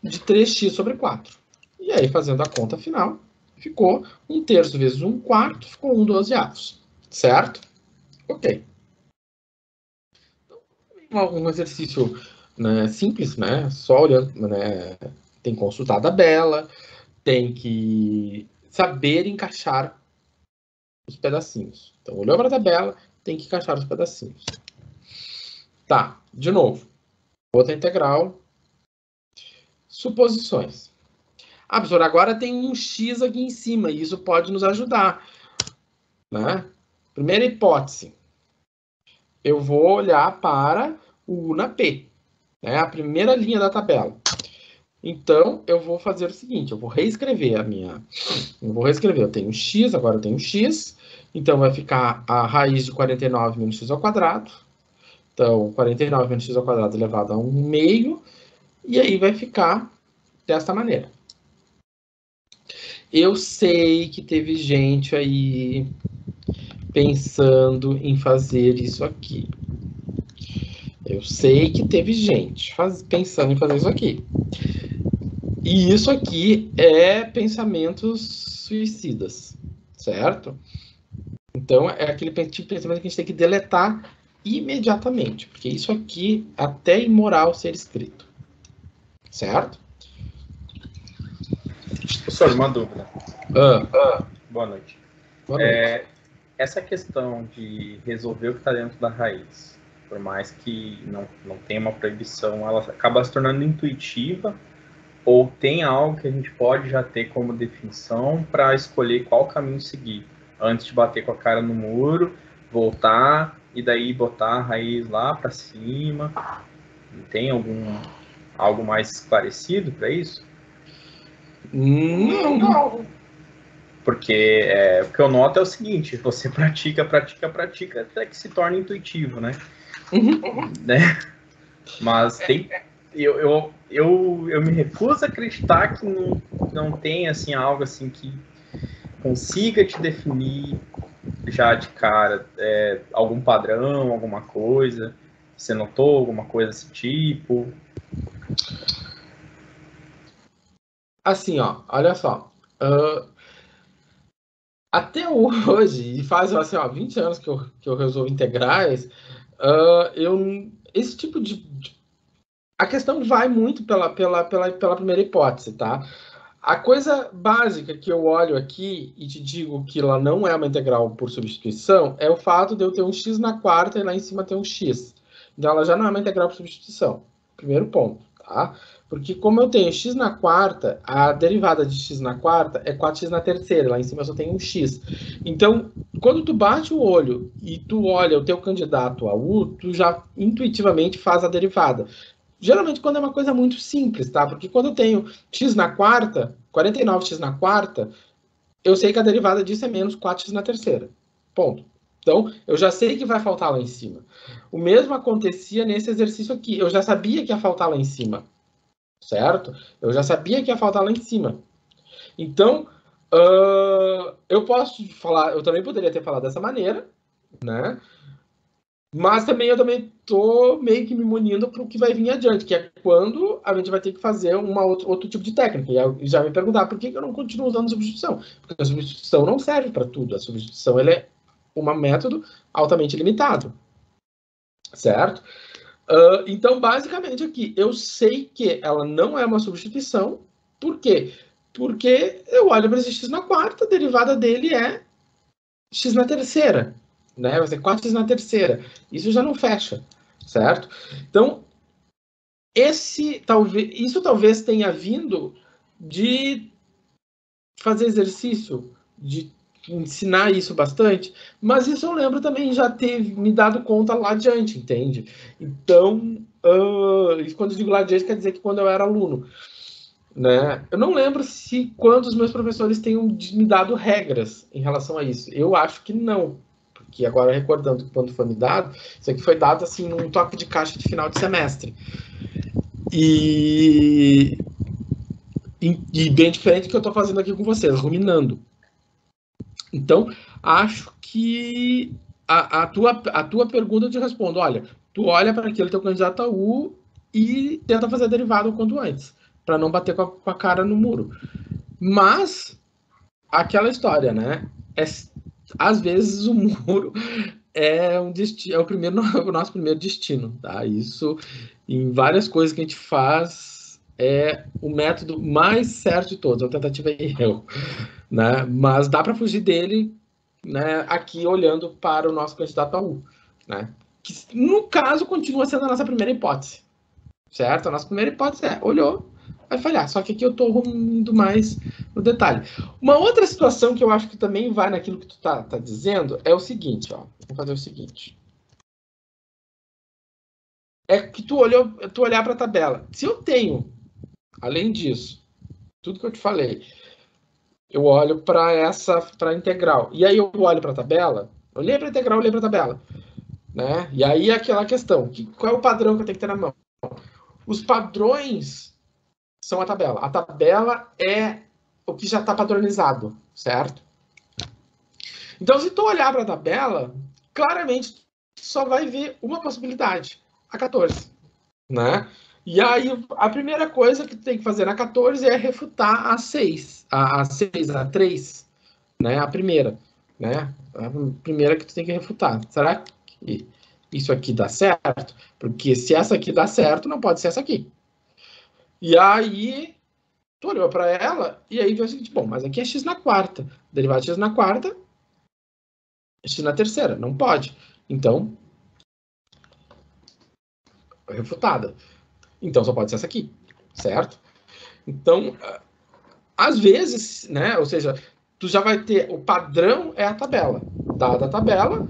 de 3x sobre 4. E aí, fazendo a conta final, ficou um terço vezes um quarto, ficou 1/12. Certo? Ok. Um exercício, né, simples, né? Só olhando, né? Tem que consultar a tabela, tem que saber encaixar os pedacinhos. Então, olhou para a tabela, tem que encaixar os pedacinhos. Tá, de novo. Outra integral. Suposições. Ah, professor, agora tem um x aqui em cima, e isso pode nos ajudar. Né? Primeira hipótese. Eu vou olhar para o U na P. Né? A primeira linha da tabela. Então, eu vou fazer o seguinte, eu vou reescrever a minha... Eu vou reescrever, eu tenho x, agora eu tenho x. Então, vai ficar a raiz de 49 menos x ao quadrado. Então, 49 menos x ao quadrado elevado a 1/2. E aí vai ficar dessa maneira. Eu sei que teve gente aí pensando em fazer isso aqui. Eu sei que teve gente pensando em fazer isso aqui. E isso aqui é pensamentos suicidas, certo? Então, é aquele tipo de pensamento que a gente tem que deletar imediatamente, porque isso aqui até é imoral ser escrito. Certo? Professor, uma dúvida. Boa noite. Boa noite. Essa questão de resolver o que está dentro da raiz, por mais que não tenha uma proibição, ela acaba se tornando intuitiva, ou tem algo que a gente pode já ter como definição para escolher qual caminho seguir, antes de bater com a cara no muro, voltar e daí botar a raiz lá para cima? Tem algo mais esclarecido para isso? Não. Porque o que eu noto é o seguinte, você pratica até que se torna intuitivo, né? Né? Mas tem... Eu me recuso a acreditar que não tem assim, algo assim que consiga te definir já de cara, algum padrão, alguma coisa. Você notou alguma coisa desse tipo? Assim, ó, olha só. Até hoje, e faz assim, ó, 20 anos que eu resolvo integrais, esse tipo de... A questão vai muito pela primeira hipótese, tá? A coisa básica que eu olho aqui e te digo que ela não é uma integral por substituição é o fato de eu ter um x na quarta e lá em cima ter um x. Então, ela já não é uma integral por substituição. Primeiro ponto, tá? Porque como eu tenho x na quarta, a derivada de x na quarta é 4x na terceira. Lá em cima eu só tenho um x. Então, quando tu bate o olho e tu olha o teu candidato a U, tu já intuitivamente faz a derivada. Geralmente quando é uma coisa muito simples, tá? Porque quando eu tenho x na quarta, 49x na quarta, eu sei que a derivada disso é menos 4x na terceira. Ponto. Então, eu já sei que vai faltar lá em cima. O mesmo acontecia nesse exercício aqui. Eu já sabia que ia faltar lá em cima. certo? Eu já sabia que ia faltar lá em cima. Então, eu posso falar, eu também poderia ter falado dessa maneira, né? Mas também eu também tô meio que me munindo para o que vai vir adiante, que é quando a gente vai ter que fazer outro tipo de técnica. E já me perguntar por que eu não continuo usando substituição. Porque a substituição não serve para tudo. A substituição ela é um método altamente limitado. Certo? Então, basicamente aqui, eu sei que ela não é uma substituição. Por quê? Porque eu olho para esse x na quarta, a derivada dele é x na terceira. Né? Vai ser 4x na terceira. Isso já não fecha, certo? Então, isso talvez tenha vindo de fazer exercício, de ensinar isso bastante, mas isso eu lembro também já ter me dado conta lá adiante, entende? Então, quando eu digo lá adiante, quer dizer que quando eu era aluno, né? Eu não lembro se quando os meus professores tenham me dado regras em relação a isso. Eu acho que não, porque agora recordando que quando foi me dado, isso aqui foi dado assim num toque de caixa de final de semestre. E bem diferente do que eu estou fazendo aqui com vocês, ruminando. Então, acho que a tua pergunta eu te respondo, olha, tu olha para aquele teu candidato a U e tenta fazer derivado o quanto antes, para não bater com a cara no muro. Mas, aquela história, né? Às vezes o muro é o nosso primeiro destino, tá? Isso, em várias coisas que a gente faz, é o método mais certo de todos, é a tentativa e erro, né? Mas dá para fugir dele, né? Aqui olhando para o nosso candidato a U, né? Que no caso continua sendo a nossa primeira hipótese, certo? A nossa primeira hipótese olhou, vai falhar. Só que aqui eu estou indo mais no detalhe. Uma outra situação que eu acho que também vai naquilo que tu tá dizendo é o seguinte, ó. Vou fazer o seguinte. É que tu olhar para a tabela. Se eu tenho, além disso, tudo que eu te falei, eu olho para para integral. E aí eu olho para a tabela, olhei para a integral, olhei para a tabela. Né? E aí é aquela questão, qual é o padrão que eu tenho que ter na mão? Os padrões são a tabela. A tabela é o que já está padronizado, certo? Então, se tu olhar para a tabela, claramente tu só vai ver uma possibilidade, a 14. Né? E aí, a primeira coisa que tu tem que fazer na 14 é refutar a 6, a 3, né? A primeira, né? A primeira que tu tem que refutar. Será que isso aqui dá certo? Porque se essa aqui dá certo, não pode ser essa aqui. E aí, tu olhou para ela e aí viu o seguinte, bom, mas aqui é x na quarta. Derivada de x na quarta, x na terceira. Não pode. Então, refutada. Então, só pode ser essa aqui, certo? Então, às vezes, né, ou seja, tu já vai ter, o padrão é a tabela. Dada a tabela,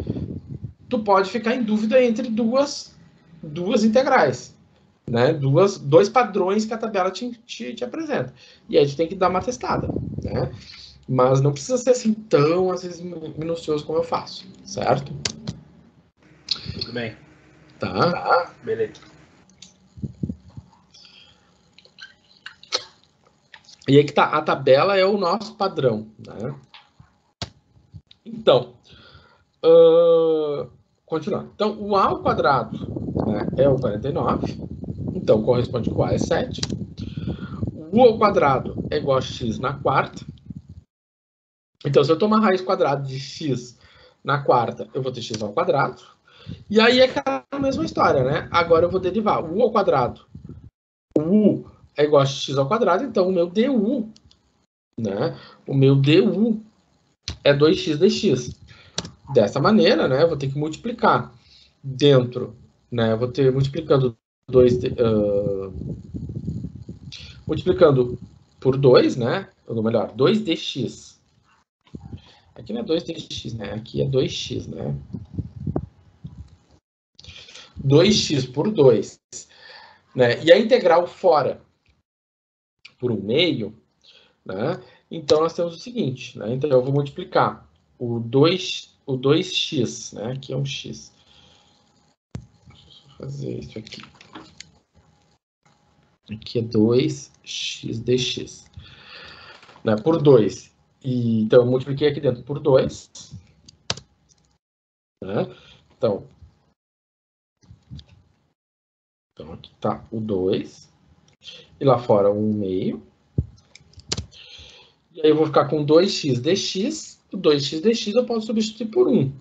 tu pode ficar em dúvida entre duas integrais, né? Dois padrões que a tabela te apresenta. E aí a gente tem que dar uma testada, né? Mas não precisa ser assim tão, às vezes, minucioso como eu faço, certo? Tudo bem. Tá. Beleza. E aí que tá, a tabela é o nosso padrão, né? Então, continuando. Então, o A ao quadrado, né, é o 49. Então, corresponde com o A é 7. O U ao quadrado é igual a x na quarta. Então, se eu tomar raiz quadrada de x na quarta, eu vou ter x ao quadrado. E aí é aquela mesma história, né? Agora eu vou derivar o U ao quadrado. O U é igual a x ao quadrado, então o meu du, né? O meu du é 2x dx. Dessa maneira, né? Eu vou ter que multiplicar dentro, né? Eu vou ter multiplicando 2, multiplicando por 2, né? Ou melhor, 2dx. Aqui não é 2dx, né? Aqui é 2x, né? 2x por 2. Né? E a integral fora por 1 meio, né? Então nós temos o seguinte, né? Então eu vou multiplicar o 2x, né? Aqui é um x. Deixa eu fazer isso aqui. Aqui é 2x dx. Né, por 2. Então, eu multipliquei aqui dentro por 2. Né? Então, aqui está o 2. E lá fora, 1/2. E aí eu vou ficar com 2x dx. O 2x dx eu posso substituir por 1.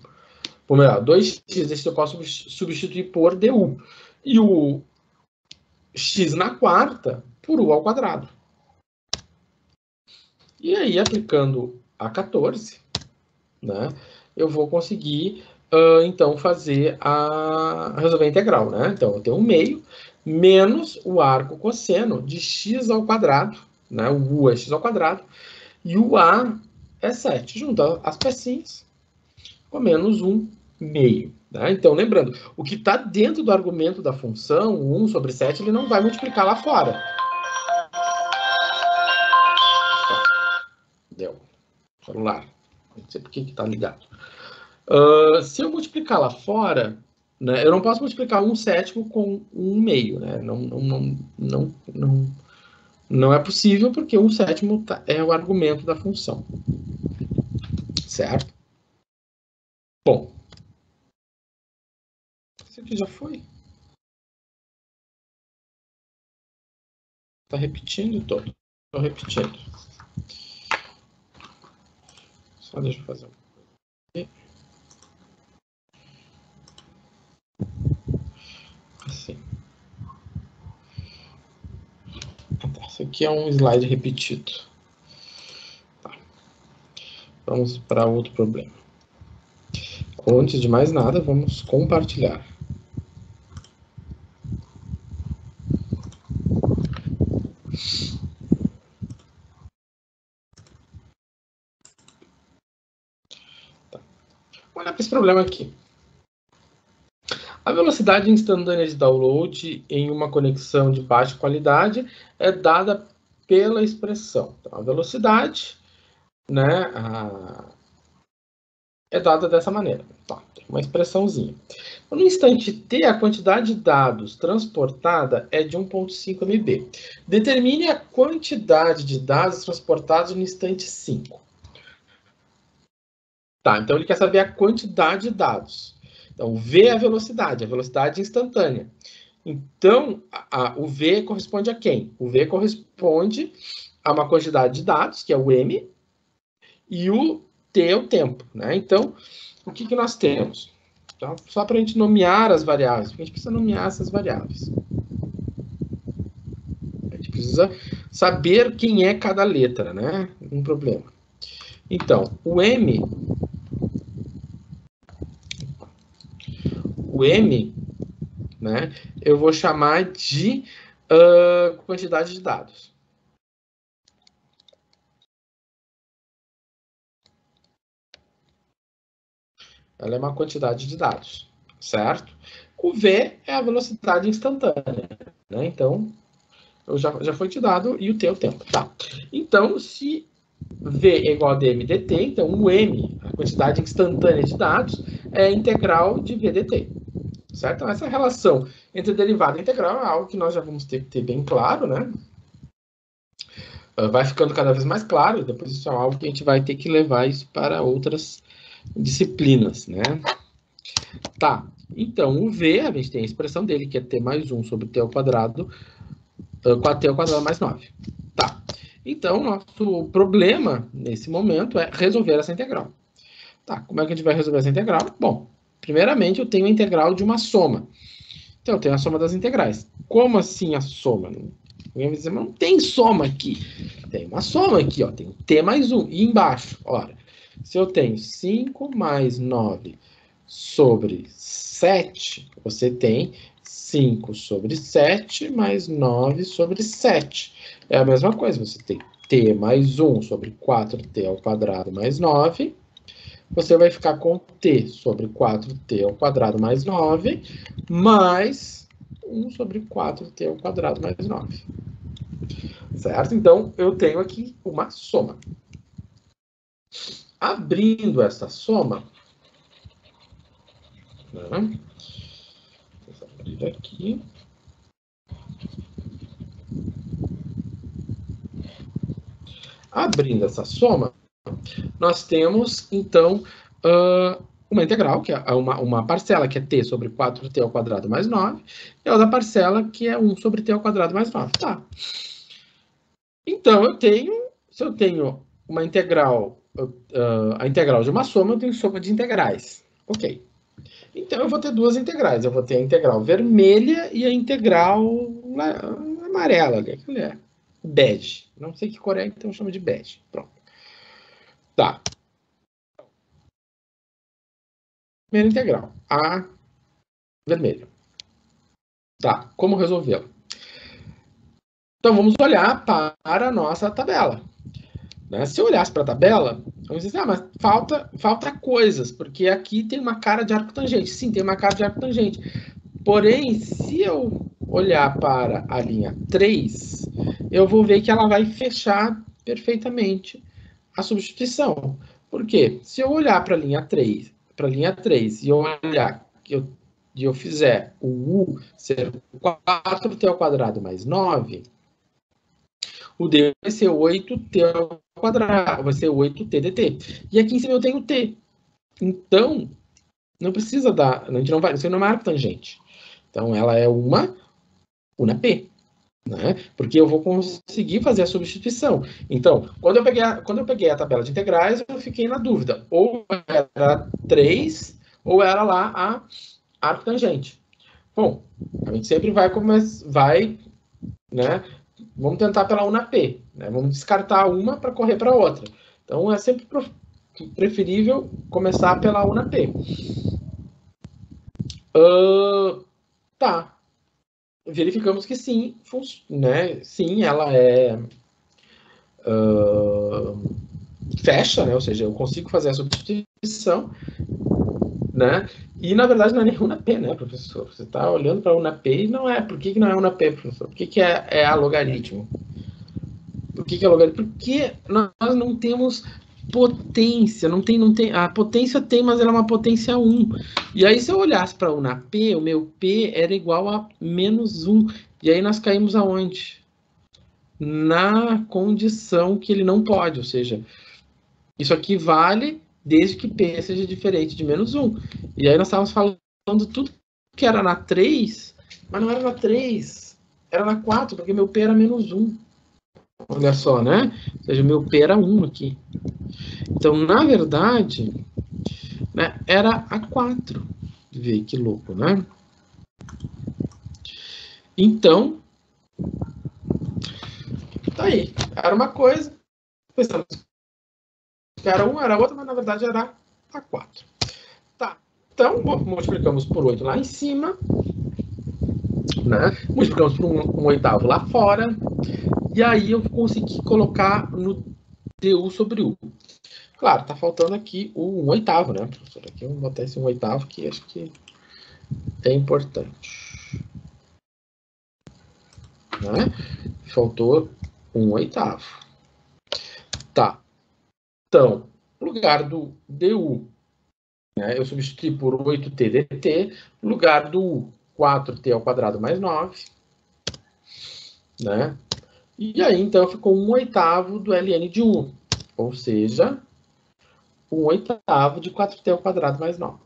Ou melhor, 2x dx eu posso substituir por du. E o x na quarta por u ao quadrado. E aí, aplicando a 14, né, eu vou conseguir, então, resolver a integral. Né? Então, eu tenho 1/2 menos o arco cosseno de x ao quadrado, né? O u é x ao quadrado, e o a é 7. Junta as pecinhas, com menos 1/2. Né? Então, lembrando, o que está dentro do argumento da função, 1 sobre 7, ele não vai multiplicar lá fora. Deu. Celular. Não sei por que está ligado. Se eu multiplicar lá fora, né, eu não posso multiplicar 1/7 com 1/2. Né? Não é possível, porque 1/7 é o argumento da função. Certo? Bom. Isso aqui já foi. Está repetindo todo. Estou repetindo. Só deixa eu fazer um. Assim. Isso aqui é um slide repetido. Tá. Vamos para outro problema. Antes de mais nada, vamos compartilhar. Tá. Olha para esse problema aqui. A velocidade instantânea de download em uma conexão de baixa qualidade é dada pela expressão. Então, a velocidade, né, é dada dessa maneira. Tá, tem uma expressãozinha. No instante t, a quantidade de dados transportada é de 1,5 MB. Determine a quantidade de dados transportados no instante 5. Tá, então ele quer saber a quantidade de dados. Então, V é a velocidade instantânea. Então, o V corresponde a quem? O V corresponde a uma quantidade de dados, que é o M, e o T é o tempo. Né? Então, o que nós temos? Então, só para a gente nomear as variáveis, porque a gente precisa nomear essas variáveis. A gente precisa saber quem é cada letra, né? Um problema. Então, o M, né, eu vou chamar de quantidade de dados. Ela é uma quantidade de dados, certo? O V é a velocidade instantânea, né? Então, já foi te dado e o T é o tempo. Tá. Então, se V é igual a dm dt, então o M, a quantidade instantânea de dados, é a integral de V dt. Certo? Então, essa relação entre derivada e integral é algo que nós já vamos ter que ter bem claro, né? Vai ficando cada vez mais claro, e depois isso é algo que a gente vai ter que levar isso para outras disciplinas, né? Tá, então o V, a gente tem a expressão dele, que é t mais 1 sobre t ao quadrado, 4t ao quadrado mais 9. Tá, então nosso problema, nesse momento, é resolver essa integral. Tá, como é que a gente vai resolver essa integral? Bom, primeiramente eu tenho a integral de uma soma. Então eu tenho a soma das integrais. Como assim a soma? Alguém vai dizer, mas não tem soma aqui. Tem uma soma aqui, ó, tem t mais 1. E embaixo, olha, se eu tenho 5 mais 9 sobre 7, você tem 5 sobre 7 mais 9 sobre 7. É a mesma coisa, você tem t mais 1 sobre 4t ao quadrado mais 9. Você vai ficar com t sobre 4t ao quadrado mais 9, mais 1 sobre 4t ao quadrado mais 9. Certo? Então, eu tenho aqui uma soma. Abrindo essa soma, né? Vou abrir aqui. Abrindo essa soma, nós temos, então, uma integral, que é uma parcela, que é t sobre 4t ao quadrado mais 9, e a outra parcela, que é 1 sobre t ao quadrado mais 9. Tá. Então, se eu tenho uma integral, a integral de uma soma, eu tenho soma de integrais. Ok. Então, eu vou ter duas integrais. Eu vou ter a integral vermelha e a integral amarela, ali, aquele é bege. Não sei que cor é, então eu chamo de bege. Pronto. Tá. Primeira integral, a vermelho. Tá, como resolvê-la? Então, vamos olhar para a nossa tabela. Né? Se eu olhasse para a tabela, vamos dizer, mas falta coisas, porque aqui tem uma cara de arco tangente. Sim, tem uma cara de arco tangente. Porém, se eu olhar para a linha 3, eu vou ver que ela vai fechar perfeitamente a substituição. Por quê? Se eu olhar para a linha 3, e eu olhar que eu fizer o u ser 4t ao quadrado mais 9, o d vai ser 8t ao quadrado, vai ser 8t dt. E aqui em cima eu tenho t. Então, não precisa dar, a gente não vai, isso não é uma arco tangente. Então, ela é uma P. Né? Porque eu vou conseguir fazer a substituição. Então, quando eu peguei a tabela de integrais, eu fiquei na dúvida. Ou era 3, ou era lá a arco tangente. Bom, a gente sempre vai, né? Vamos tentar pela UNAP. Né? Vamos descartar uma para correr para a outra. Então, é sempre preferível começar pela UNAP. Tá. Verificamos que sim, né? Sim, ela fecha, né? Ou seja, eu consigo fazer a substituição, né? E na verdade não é nem UNAP, né, professor? Você está olhando para a UNAP e não é. Por que não é UNAP, professor? Por que é a logaritmo? Por que é logaritmo? Porque nós não temos potência, não tem, a potência tem, mas ela é uma potência 1. E aí, se eu olhasse para a UNAP, o meu P era igual a menos 1. E aí nós caímos aonde? Na condição que ele não pode, ou seja, isso aqui vale desde que P seja diferente de menos 1. E aí nós estávamos falando tudo que era na 3, mas não era na 3, era na 4, porque meu P era menos 1. Olha só, né? Ou seja, meu P era 1 aqui. Então, na verdade, né, era a 4. Vê que louco, né? Então, tá aí. Era uma coisa, pensamos que era 1, era outra, mas na verdade era a 4. Tá. Então, multiplicamos por 8 lá em cima, né? Multiplicamos por um oitavo lá fora, e aí eu consegui colocar no du sobre u. Claro, tá faltando aqui o 1/8, né, professor? Aqui eu vou botar esse 1/8 que acho que é importante. Né? Faltou 1/8. Tá. Então, no lugar do du, né, eu substituí por 8t dt, no lugar do 4t ao quadrado mais 9. Né? E aí, então, ficou 1/8 do ln de u, ou seja, 1/8 de 4t ao quadrado mais 9.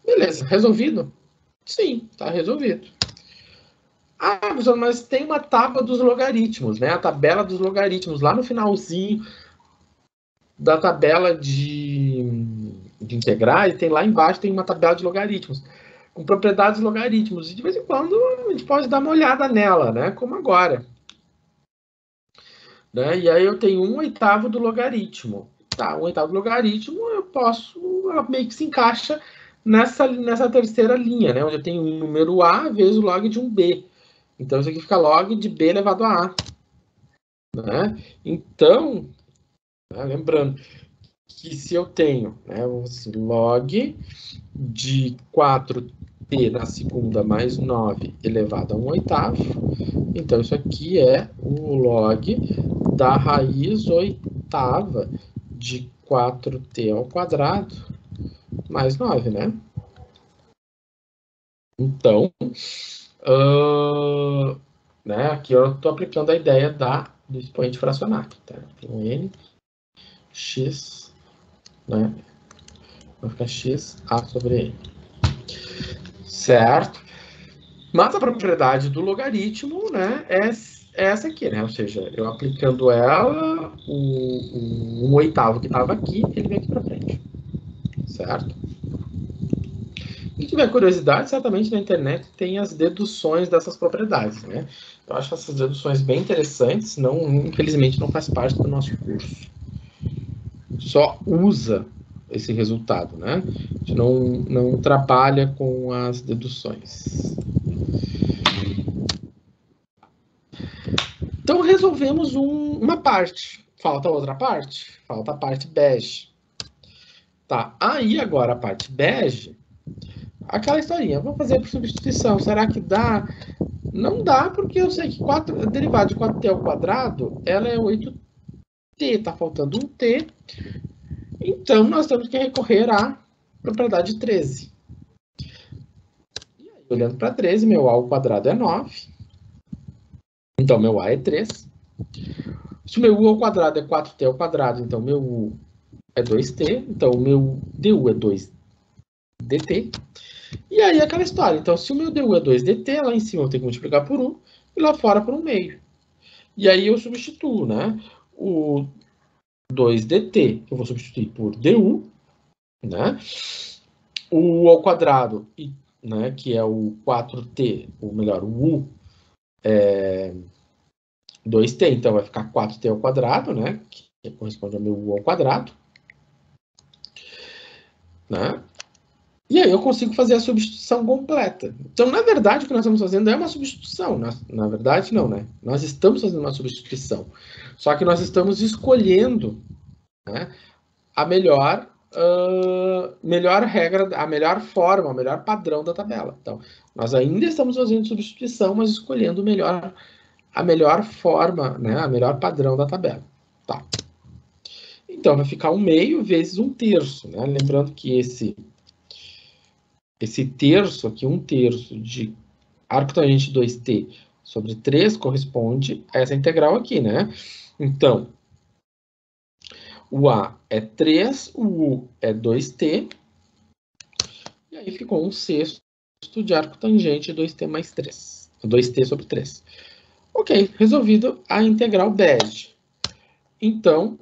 Beleza, resolvido? Sim, está resolvido. Ah, professor, mas tem uma tábua dos logaritmos, né? A tabela dos logaritmos, lá no finalzinho da tabela de integrais, tem lá embaixo, tem uma tabela de logaritmos, com propriedades logaritmos. E de vez em quando a gente pode dar uma olhada nela, né? Como agora. Né? E aí eu tenho 1/8 do logaritmo. Tá, 1/8 do logaritmo, eu posso, ela meio que se encaixa nessa terceira linha, né? Onde eu tenho um número A vezes o log de um B. Então, isso aqui fica log de B elevado a A. Né? Então, né, lembrando que se eu tenho, né, assim, log de 4t na segunda mais 9 elevado a 1/8, então isso aqui é o log da raiz oitava de 4t ao quadrado mais 9, né? Então, né, aqui eu estou aplicando a ideia da do expoente fracionário. Tá? Então, n, x, né? Vai ficar x, a sobre n. Certo? Mas a propriedade do logaritmo, né, é essa aqui, né? Ou seja, eu aplicando ela, o 1/8 que estava aqui, ele vem aqui para frente. Certo? Quem tiver curiosidade, certamente na internet tem as deduções dessas propriedades, né? Eu acho essas deduções bem interessantes, infelizmente não faz parte do nosso curso. Só usa esse resultado, né? A gente não trabalha com as deduções. Então, resolvemos uma parte. Falta outra parte? Falta a parte bege. Tá, aí agora a parte bege, aquela historinha, vamos fazer por substituição. Será que dá? Não dá, porque eu sei que a derivada de 4t ao quadrado, ela é 8t, tá faltando um t. Então, nós temos que recorrer à propriedade 13. E aí, olhando para 13, meu a ao quadrado é 9. Então, meu a é 3. Se o meu u ao quadrado é 4t ao quadrado, então meu u é 2t. Então, o meu du é 2dt. E aí, aquela história. Então, se o meu du é 2dt, lá em cima eu tenho que multiplicar por 1 e lá fora por 1/2. E aí, eu substituo, né? O 2dt, eu vou substituir por du, né? O u ao quadrado, né, que é o 4t, ou melhor, o u é 2t, então vai ficar 4t ao quadrado, né, que corresponde ao meu u ao quadrado. Né? E aí eu consigo fazer a substituição completa. Então, na verdade, o que nós estamos fazendo é uma substituição. Na verdade, não, né? Nós estamos fazendo uma substituição. Só que nós estamos escolhendo, né, a melhor regra, a melhor forma, o melhor padrão da tabela. Então, nós ainda estamos fazendo substituição, mas escolhendo a melhor forma, né, a melhor padrão da tabela. Tá. Então, vai ficar 1/2 vezes 1/3. Né? Lembrando que esse terço aqui, 1/3 de arco tangente 2t sobre 3 corresponde a essa integral aqui, né? Então, o a é 3, o u é 2t, e aí ficou 1/6 de arco tangente 2t mais 3. 2t sobre 3. Ok, resolvido a integral bege. Então,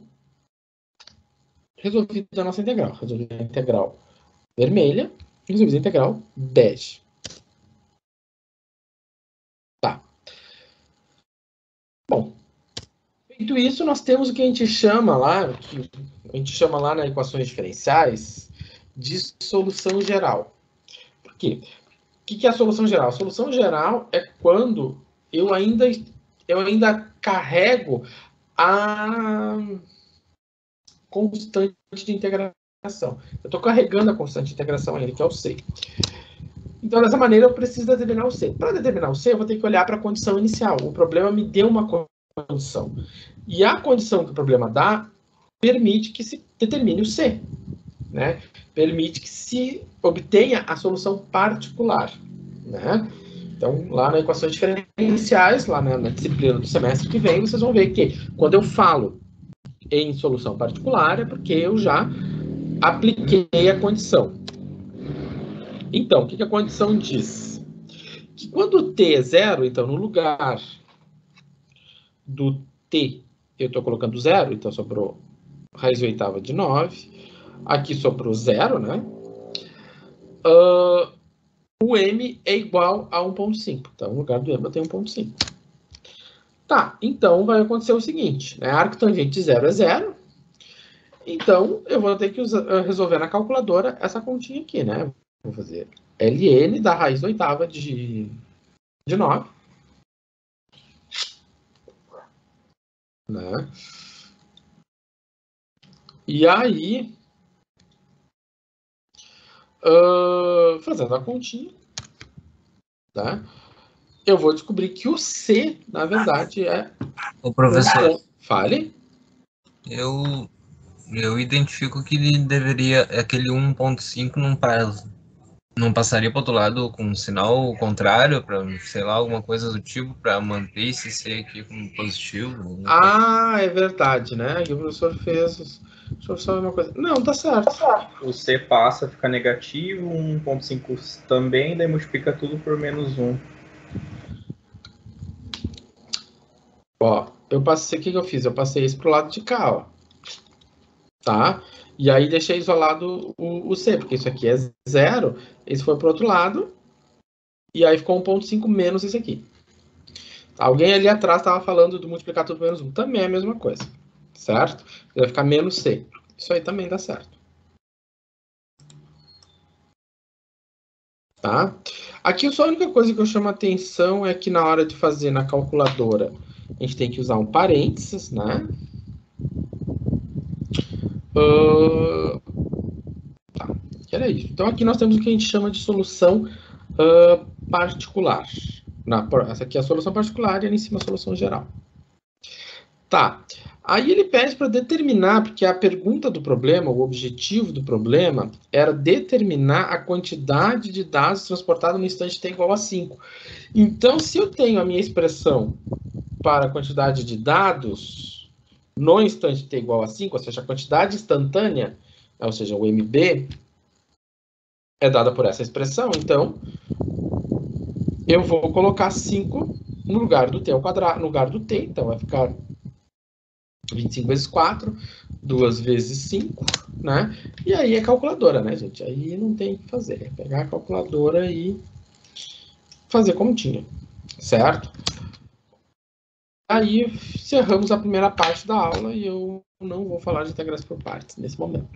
resolvida a nossa integral. Resolvida a integral vermelha, resolvida a integral bege. Tá. Bom, feito isso, nós temos o que a gente chama lá, nas equações diferenciais, de solução geral. Por quê? O que é a solução geral? A solução geral é quando eu ainda carrego a constante de integração. Eu estou carregando a constante de integração ainda, que é o C. Então, dessa maneira, eu preciso determinar o C. Para determinar o C, eu vou ter que olhar para a condição inicial. O problema me deu uma condição. E a condição que o problema dá permite que se determine o C. Né? Permite que se obtenha a solução particular. Né? Então, lá nas equações diferenciais, lá na disciplina do semestre que vem, vocês vão ver que quando eu falo em solução particular é porque eu já apliquei a condição. Então, o que a condição diz? Que quando t é 0, então no lugar do t eu estou colocando 0, então sobrou raiz oitava de 9. Aqui sobrou 0, né? O m é igual a 1,5. Então, no lugar do m eu tenho 1,5. Tá, então vai acontecer o seguinte, né? Arco tangente de 0 é 0. Então, eu vou ter que resolver na calculadora essa continha aqui, né? Vou fazer ln da raiz oitava de 9. Né? E aí, fazendo a continha, tá? Eu vou descobrir que o C, na verdade, é... Ô, professor. Fale. Eu identifico que ele deveria... Aquele 1,5 não pesa. Não passaria para outro lado com um sinal contrário, para, sei lá, alguma coisa do tipo, para manter esse C aqui como positivo? Ah, é verdade, né? E o professor fez. Deixa eu só ver uma coisa. Não, tá certo. O C passa, fica negativo, 1.5 também, daí multiplica tudo por -1. Ó, eu passei, o que eu fiz? Eu passei isso pro lado de cá, ó. Tá? E aí deixei isolado o C, porque isso aqui é 0, esse foi pro outro lado, e aí ficou 1.5 menos esse aqui. Alguém ali atrás estava falando do multiplicar tudo por -1, também é a mesma coisa, certo? Vai ficar menos C. Isso aí também dá certo. Tá? Aqui só a única coisa que eu chamo a atenção é que na hora de fazer na calculadora, a gente tem que usar um parênteses, né? Tá, era isso. Então aqui nós temos o que a gente chama de solução particular. Essa aqui é a solução particular e ali em cima a solução geral. Tá. Aí ele pede para determinar, porque a pergunta do problema, o objetivo do problema, era determinar a quantidade de dados transportada no instante t igual a 5. Então, se eu tenho a minha expressão para a quantidade de dados no instante t igual a 5, ou seja, a quantidade instantânea, ou seja, o MB, é dada por essa expressão, então eu vou colocar 5 no lugar do t ao quadrado, no lugar do t, então vai ficar 25 vezes 4, 2 vezes 5, né? E aí é calculadora, né, gente? Aí não tem o que fazer. É pegar a calculadora e fazer continha, certo? Aí encerramos a primeira parte da aula e eu não vou falar de integrais por partes nesse momento.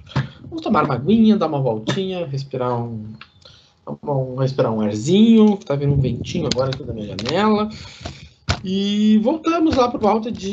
Vamos tomar uma aguinha, dar uma voltinha, respirar respirar um arzinho, que tá vindo um ventinho agora aqui da minha janela. E voltamos lá por volta de